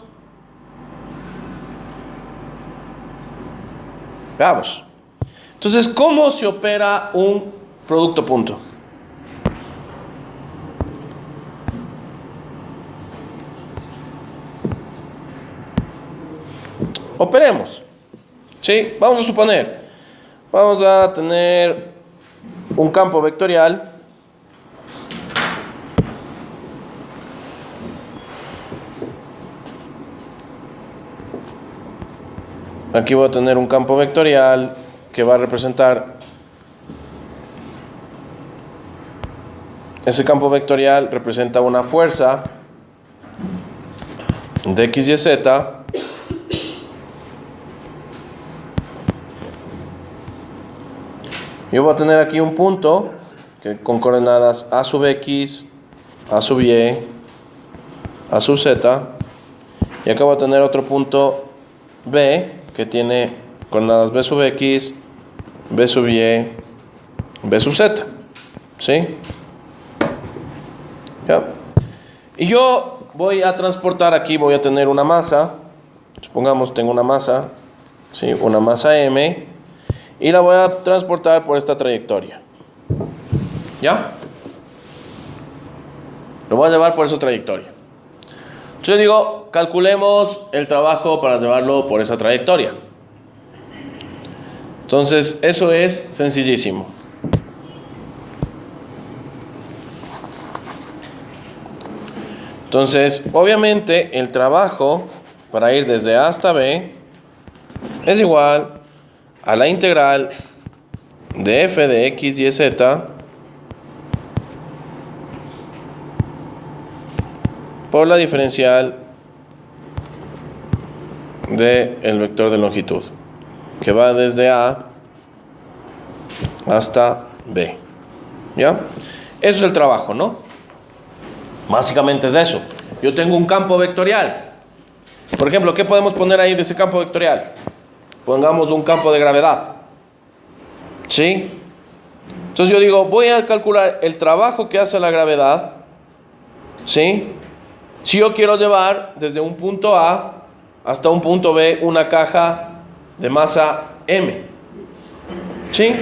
Veamos. Entonces, ¿cómo se opera un producto punto? Operemos. ¿Sí? Vamos a suponer. Vamos a tener un campo vectorial. Aquí voy a tener un campo vectorial que va a representar, ese campo vectorial representa una fuerza de x y z yo voy a tener aquí un punto que con coordenadas a sub x, a sub y, a sub z, y acá voy a tener otro punto B que tiene coordenadas b sub x, b sub y, b sub z. ¿Sí? ¿Ya? Y yo voy a transportar aquí, voy a tener una masa, supongamos tengo una masa, ¿sí? Una masa m, y la voy a transportar por esta trayectoria. ¿Ya? Lo voy a llevar por esa trayectoria. Entonces yo digo, calculemos el trabajo para llevarlo por esa trayectoria. Entonces, eso es sencillísimo. Entonces, obviamente, el trabajo para ir desde A hasta B es igual a la integral de f de x y z por la diferencial del vector de longitud, que va desde A hasta B. ¿Ya? Eso es el trabajo, ¿no? Básicamente es eso. Yo tengo un campo vectorial. Por ejemplo, ¿qué podemos poner ahí de ese campo vectorial? Pongamos un campo de gravedad. ¿Sí? Entonces yo digo, voy a calcular el trabajo que hace la gravedad. ¿Sí? Si yo quiero llevar desde un punto A hasta un punto B una caja de masa M. ¿Sí?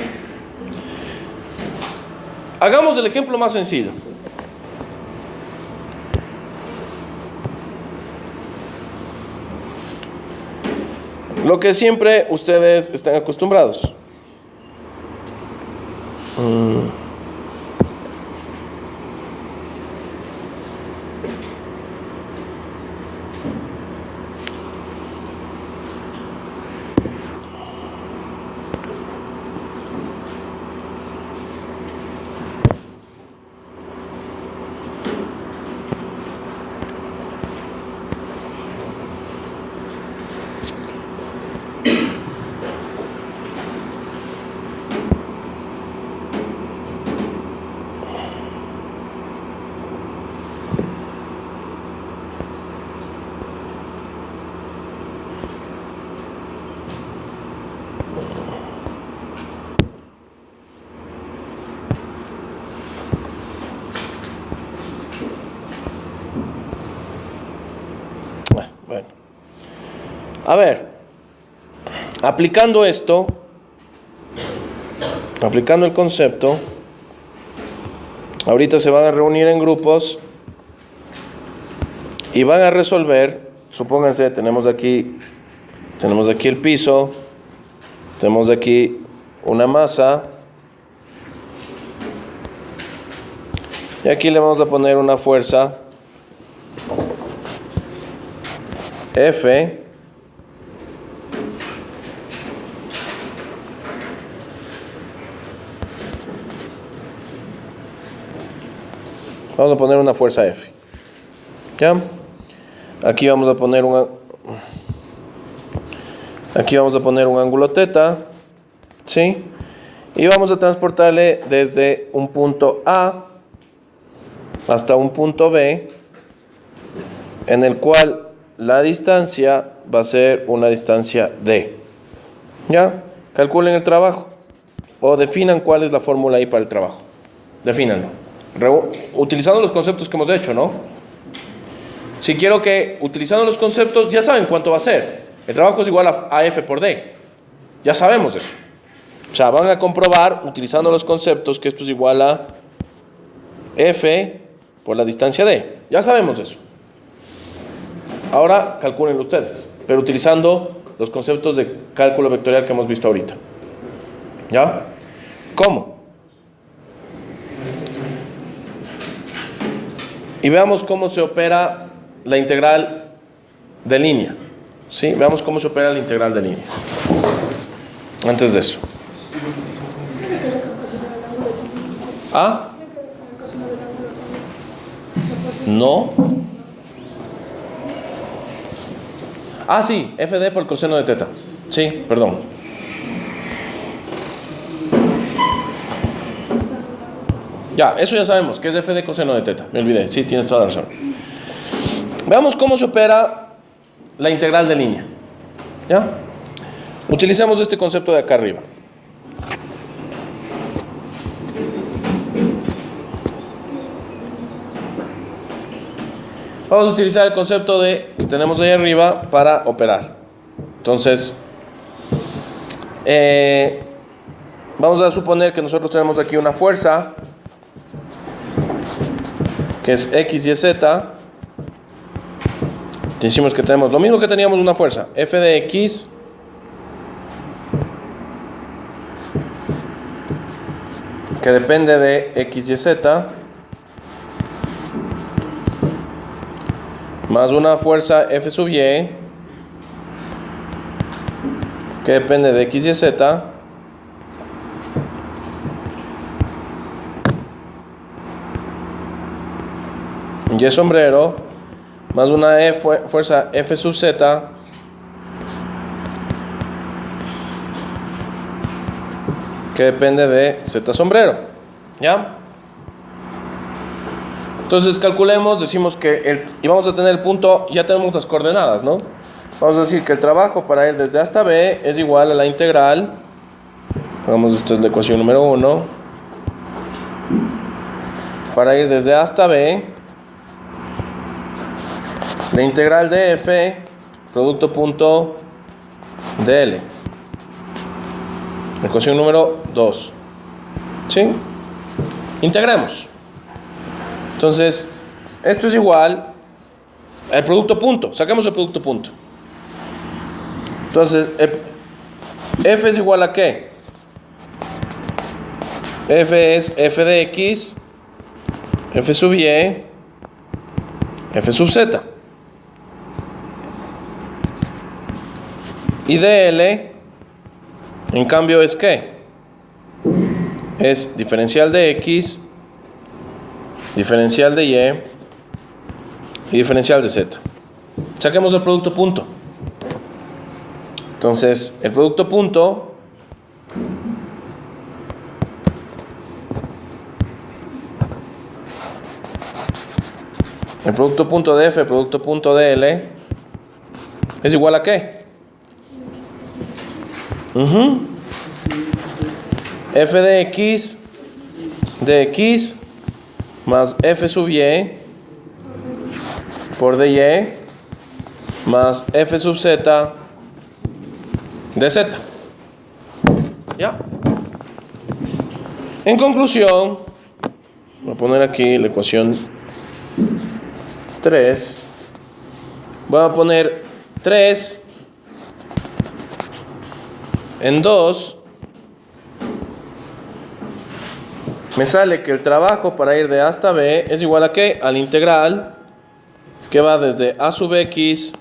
Hagamos el ejemplo más sencillo. Lo que siempre ustedes están acostumbrados. Bueno, a ver, aplicando esto, aplicando el concepto, ahorita se van a reunir en grupos y van a resolver. Supónganse, tenemos aquí el piso, tenemos aquí una masa y aquí le vamos a poner una fuerza F. Vamos a poner una fuerza F. ¿Ya? Aquí vamos a poner un ángulo θ, ¿sí? Y vamos a transportarle desde un punto A hasta un punto B, en el cual la distancia va a ser una distancia D. ¿Ya? Calculen el trabajo. O definan cuál es la fórmula ahí para el trabajo. Defínanlo. Utilizando los conceptos que hemos hecho, ¿no? Si quiero que, utilizando los conceptos, ya saben cuánto va a ser. El trabajo es igual a F por D. Ya sabemos eso. O sea, van a comprobar, utilizando los conceptos, que esto es igual a F por la distancia D. Ya sabemos eso. Ahora calculen ustedes, pero utilizando los conceptos de cálculo vectorial que hemos visto ahorita. ¿Ya? ¿Cómo? Y veamos cómo se opera la integral de línea. ¿Sí? Veamos cómo se opera la integral de línea. Antes de eso. ¿Ah? No. Ah, sí, FD por coseno de θ. Sí, perdón. Ya, eso ya sabemos, que es FD coseno de θ. Me olvidé, sí, tienes toda la razón. Veamos cómo se opera la integral de línea. ¿Ya? Utilicemos este concepto de acá arriba. Vamos a utilizar el concepto que tenemos ahí arriba para operar. Entonces, vamos a suponer que nosotros tenemos aquí una fuerza que es X y Z. Decimos que tenemos lo mismo que teníamos una fuerza, F de X que depende de X y Z, más una fuerza F sub Y que depende de X y Z, Y sombrero, más una fuerza F sub Z que depende de Z sombrero. ¿Ya? Entonces calculemos, decimos que y vamos a tener el punto, ya tenemos las coordenadas, ¿no? Vamos a decir que el trabajo para ir desde A hasta B es igual a la integral. Hagamos, esta es la ecuación número 1. Para ir desde A hasta B, la integral de F, producto punto dl. Ecuación número 2. ¿Sí? Integremos. Entonces, esto es igual al producto punto. Saquemos el producto punto. Entonces, f es igual a ¿qué? F es f de x, f sub y, f sub z. Y dl, en cambio, es ¿qué? Es diferencial de x, diferencial de y diferencial de z. Saquemos el producto punto. Entonces, el producto punto de f, el producto punto de l, es igual a ¿qué? F de x más f sub y por dy más f sub z de z. ¿Ya? En conclusión, voy a poner aquí la ecuación 3. Voy a poner 3 en 2. Me sale que el trabajo para ir de A hasta B es igual a ¿qué? Al integral que va desde a sub x,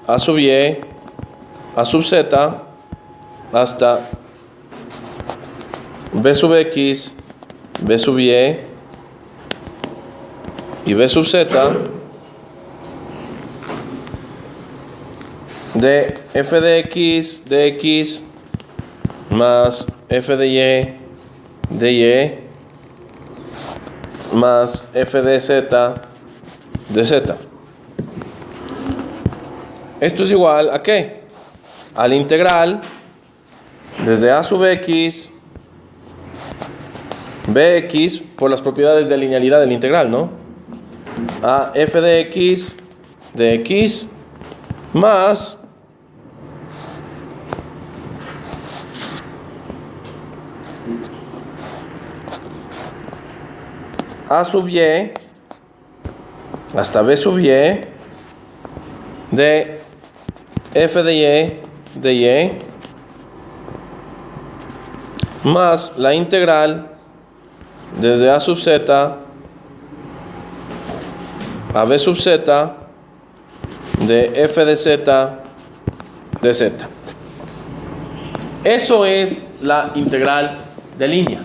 a sub y, a sub z hasta b sub x, b sub y b sub z de f de x más f de y más f de z de z. Esto es igual a ¿qué? Al integral desde a sub x, bx, por las propiedades de linealidad del integral, ¿no? A f de x más a sub y hasta b sub y de f de y más la integral desde a sub z a b sub z de f de z de z. Eso es la integral de línea.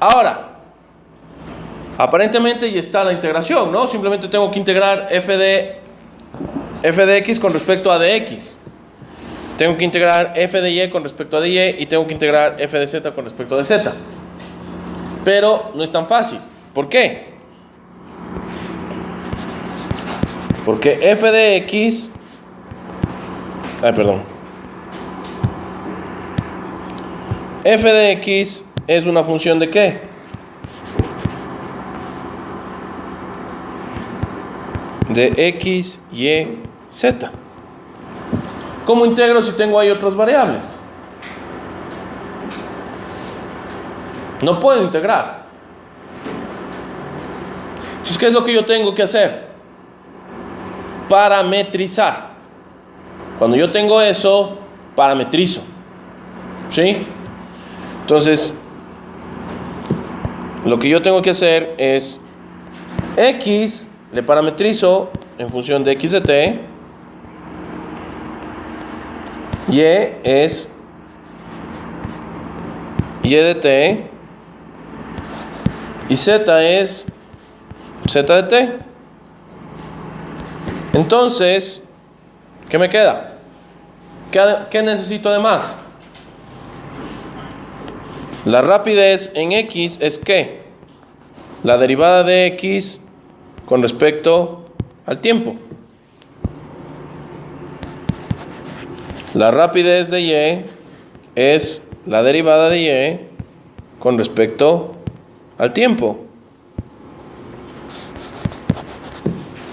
Ahora, aparentemente ya está la integración, ¿no? Simplemente tengo que integrar f de x con respecto a de x. Tengo que integrar f de y con respecto a de y y tengo que integrar f de z con respecto a de z. Pero no es tan fácil. ¿Por qué? Porque f de x... f de x es una función de ¿qué? De x, y, z. ¿Cómo integro si tengo ahí otras variables? No puedo integrar. Entonces, ¿qué es lo que yo tengo que hacer? Parametrizar. Cuando yo tengo eso, parametrizo. ¿Sí? Entonces, lo que yo tengo que hacer es x le parametrizo en función de x de t, y es y de t, y z es z de t. Entonces, ¿qué me queda? ¿Qué necesito de más? La rapidez en x es ¿qué? La derivada de x con respecto al tiempo. La rapidez de y es la derivada de y con respecto al tiempo.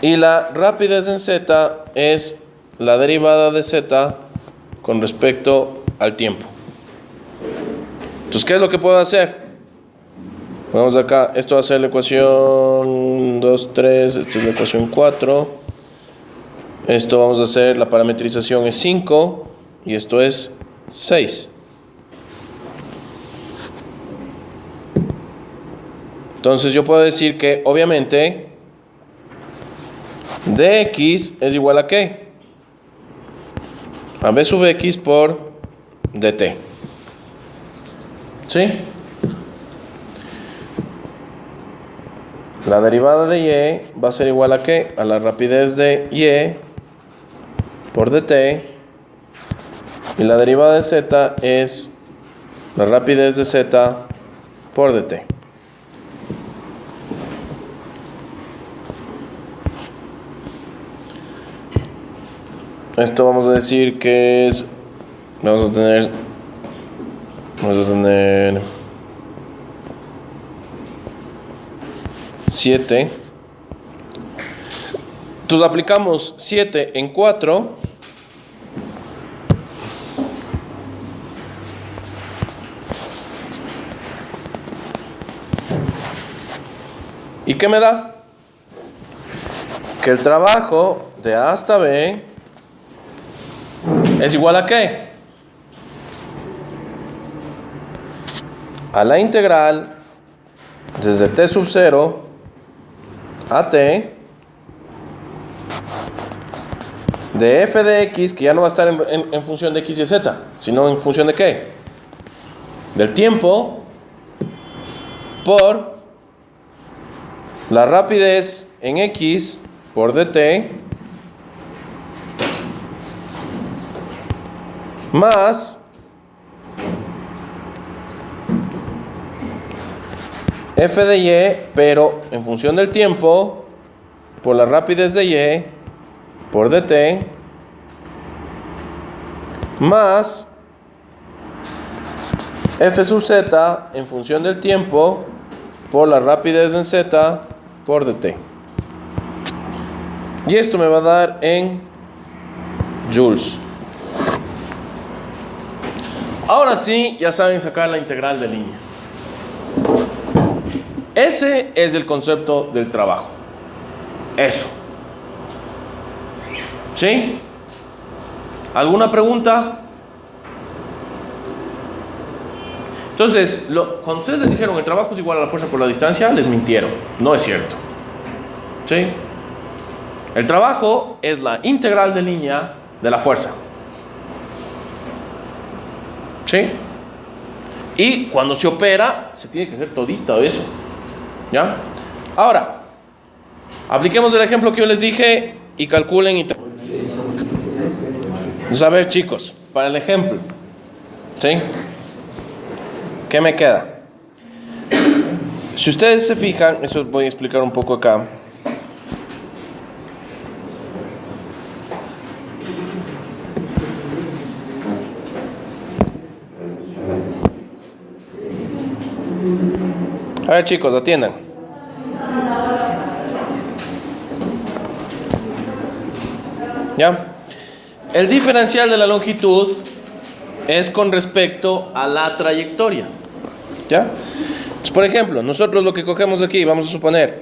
Y la rapidez en z es la derivada de z con respecto al tiempo. Entonces, ¿qué es lo que puedo hacer? Vamos acá, esto va a ser la ecuación 2, 3, esta es la ecuación 4. Esto vamos a hacer, la parametrización es 5 y esto es 6. Entonces yo puedo decir que obviamente dx es igual a ¿qué? A b sub x por dt. ¿Sí? La derivada de y va a ser igual a ¿qué? A la rapidez de y por dt. Y la derivada de z es la rapidez de z por dt. Esto vamos a decir que es... Vamos a tener 7. Entonces aplicamos 7 en 4. ¿Y qué me da? Que el trabajo de A hasta B es igual a ¿qué? A la integral desde t sub 0 a t de f de x, que ya no va a estar en función de x y z, sino en función de ¿qué? Del tiempo por la rapidez en x por dt más f de y, pero en función del tiempo por la rapidez de y por dt más f sub z en función del tiempo por la rapidez en z por dt. Y esto me va a dar en joules. Ahora sí, ya saben sacar la integral de línea. Ese es el concepto del trabajo. Eso. ¿Sí? ¿Alguna pregunta? Entonces, cuando ustedes les dijeron el trabajo es igual a la fuerza por la distancia, les mintieron. No es cierto. ¿Sí? El trabajo es la integral de línea de la fuerza. ¿Sí? Y cuando se opera, se tiene que hacer todito eso. ¿Ya? Ahora, apliquemos el ejemplo que yo les dije y calculen. Vamos a ver, chicos, para el ejemplo. ¿Sí? ¿Qué me queda? Si ustedes se fijan, eso voy a explicar un poco acá. A ver, chicos, atiendan. ¿Ya? El diferencial de la longitud es con respecto a la trayectoria. ¿Ya? Entonces, por ejemplo, nosotros lo que cogemos aquí, vamos a suponer,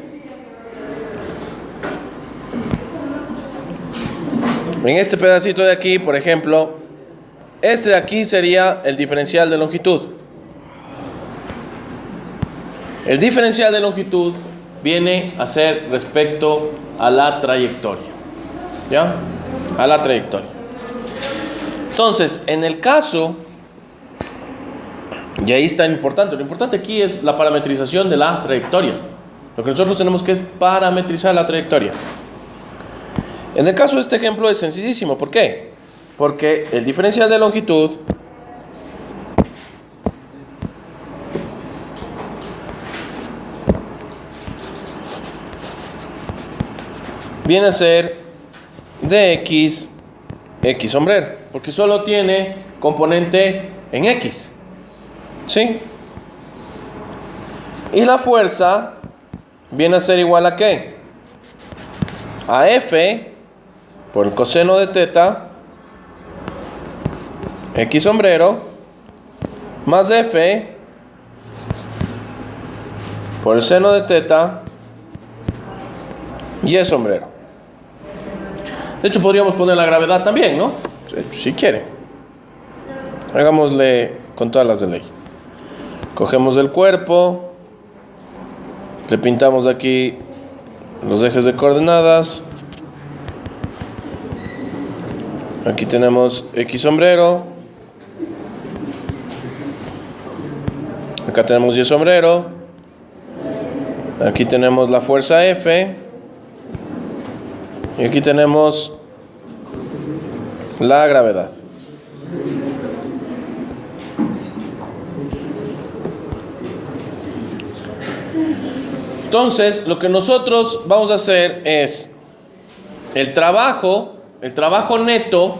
en este pedacito de aquí, por ejemplo, este de aquí sería el diferencial de longitud. El diferencial de longitud viene a ser respecto a la trayectoria. ¿Ya? A la trayectoria. Entonces, en el caso, y ahí está importante, lo importante aquí es la parametrización de la trayectoria. Lo que nosotros tenemos que es parametrizar la trayectoria. En el caso de este ejemplo es sencillísimo. ¿Por qué? Porque el diferencial de longitud viene a ser dx x sombrero, porque solo tiene componente en x. ¿Sí? Y la fuerza viene a ser igual a ¿qué? A f por el coseno de teta x sombrero más f por el seno de teta y sombrero. De hecho, podríamos poner la gravedad también, ¿no? Si quiere. Hagámosle con todas las de ley. Cogemos el cuerpo, le pintamos aquí los ejes de coordenadas. Aquí tenemos X sombrero. Acá tenemos Y sombrero. Aquí tenemos la fuerza F. Y aquí tenemos la gravedad. Entonces, lo que nosotros vamos a hacer es el trabajo neto.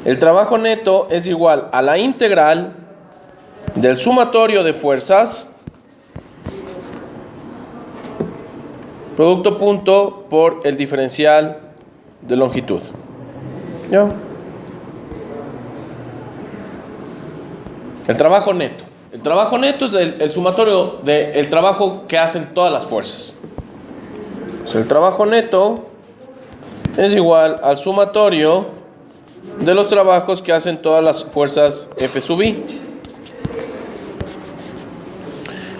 El trabajo neto es igual a la integral del sumatorio de fuerzas, producto punto por el diferencial de longitud. ¿Ya? El trabajo neto. El trabajo neto es el sumatorio del trabajo que hacen todas las fuerzas. O sea, el trabajo neto es igual al sumatorio de los trabajos que hacen todas las fuerzas F sub I.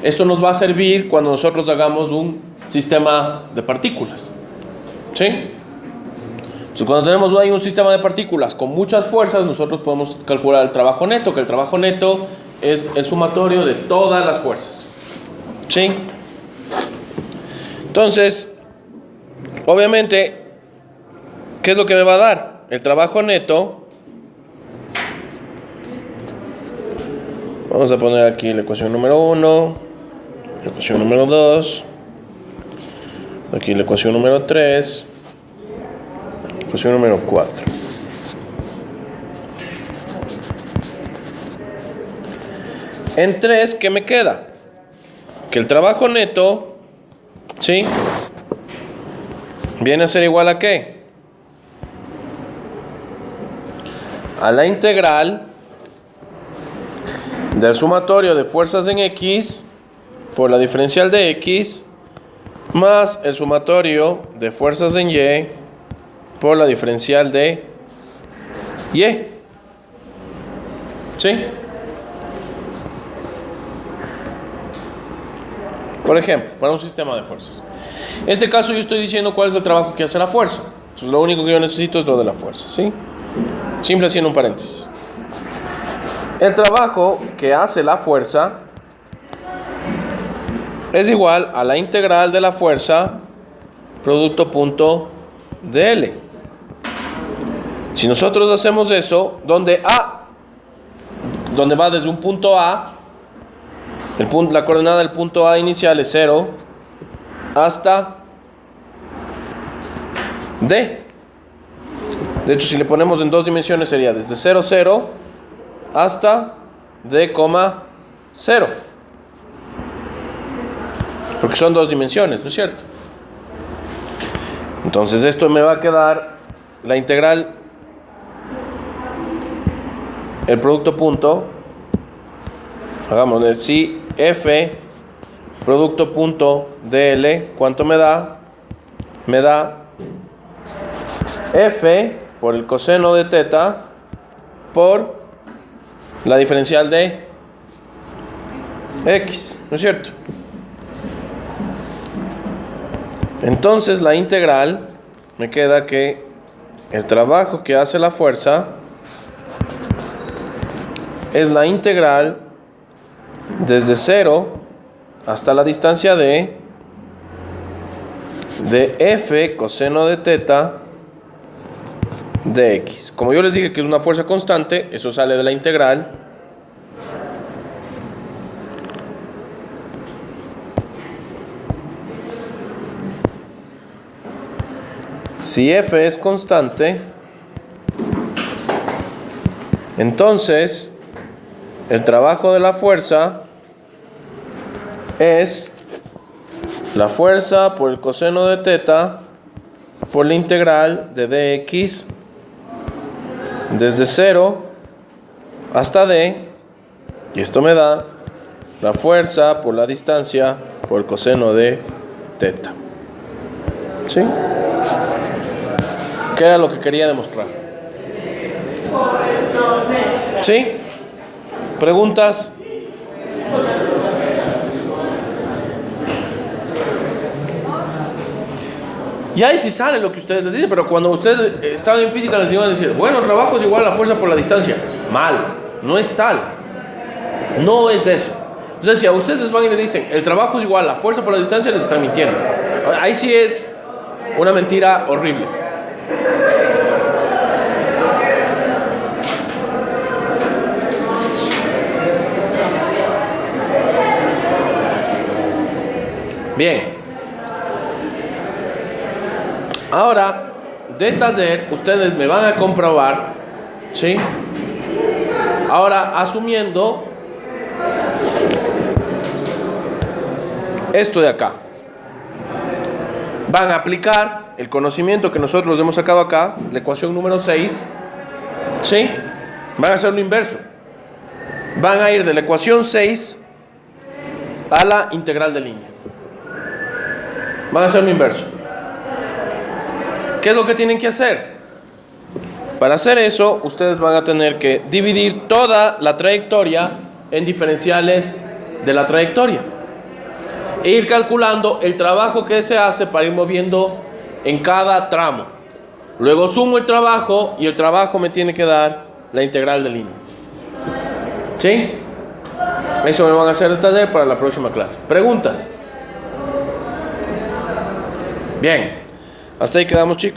Esto nos va a servir cuando nosotros hagamos un sistema de partículas. ¿Sí? Entonces, cuando tenemos ahí un sistema de partículas con muchas fuerzas, nosotros podemos calcular el trabajo neto, que el trabajo neto es el sumatorio de todas las fuerzas. ¿Sí? Entonces, obviamente, ¿qué es lo que me va a dar? El trabajo neto. Vamos a poner aquí la ecuación número 1, la ecuación número 2, aquí la ecuación número 3, ecuación número 4. En 3, ¿qué me queda? Que el trabajo neto, ¿sí?, viene a ser igual a ¿qué? A la integral del sumatorio de fuerzas en X por la diferencial de X más el sumatorio de fuerzas en Y por la diferencial de Y. ¿Sí? Por ejemplo, para un sistema de fuerzas. En este caso yo estoy diciendo cuál es el trabajo que hace la fuerza. Entonces lo único que yo necesito es lo de la fuerza, ¿sí? Simple así en un paréntesis. El trabajo que hace la fuerza es igual a la integral de la fuerza producto punto de L. Si nosotros hacemos eso, donde va desde un punto A, la coordenada del punto A inicial es 0 hasta D. De hecho, si le ponemos en 2 dimensiones sería desde 0, 0 hasta D, 0. Porque son 2 dimensiones, ¿no es cierto? Entonces esto me va a quedar la integral, el producto punto. Hagámosle si F producto punto dl, ¿cuánto me da? Me da F por el coseno de teta por la diferencial de X, ¿no es cierto? Entonces la integral me queda que el trabajo que hace la fuerza es la integral desde 0 hasta la distancia de F coseno de teta de X. Como yo les dije que es una fuerza constante, eso sale de la integral si F es constante, entonces el trabajo de la fuerza es la fuerza por el coseno de teta por la integral de dx desde 0 hasta D Y esto me da la fuerza por la distancia por el coseno de teta. ¿Sí? ¿Qué era lo que quería demostrar? ¿Sí? ¿Preguntas? Y ahí sí sale lo que ustedes les dicen, pero cuando ustedes estaban en física les iban a decir, bueno, el trabajo es igual a la fuerza por la distancia. Mal, no es tal. No es eso. Entonces, si a ustedes les van y le dicen, el trabajo es igual a la fuerza por la distancia, les están mintiendo. Ahí sí es una mentira horrible. Bien. Ahora, de taller, ustedes me van a comprobar, ¿sí? Ahora, asumiendo esto de acá. Van a aplicar el conocimiento que nosotros hemos sacado acá, la ecuación número 6, ¿sí? Van a hacer lo inverso. Van a ir de la ecuación 6 a la integral de línea. Van a hacer lo inverso. ¿Qué es lo que tienen que hacer? Para hacer eso, ustedes van a tener que dividir toda la trayectoria en diferenciales de la trayectoria e ir calculando el trabajo que se hace para ir moviendo en cada tramo. Luego sumo el trabajo y el trabajo me tiene que dar la integral de línea. ¿Sí? Eso me van a hacer el taller para la próxima clase. ¿Preguntas? Bien, hasta ahí quedamos, chicos.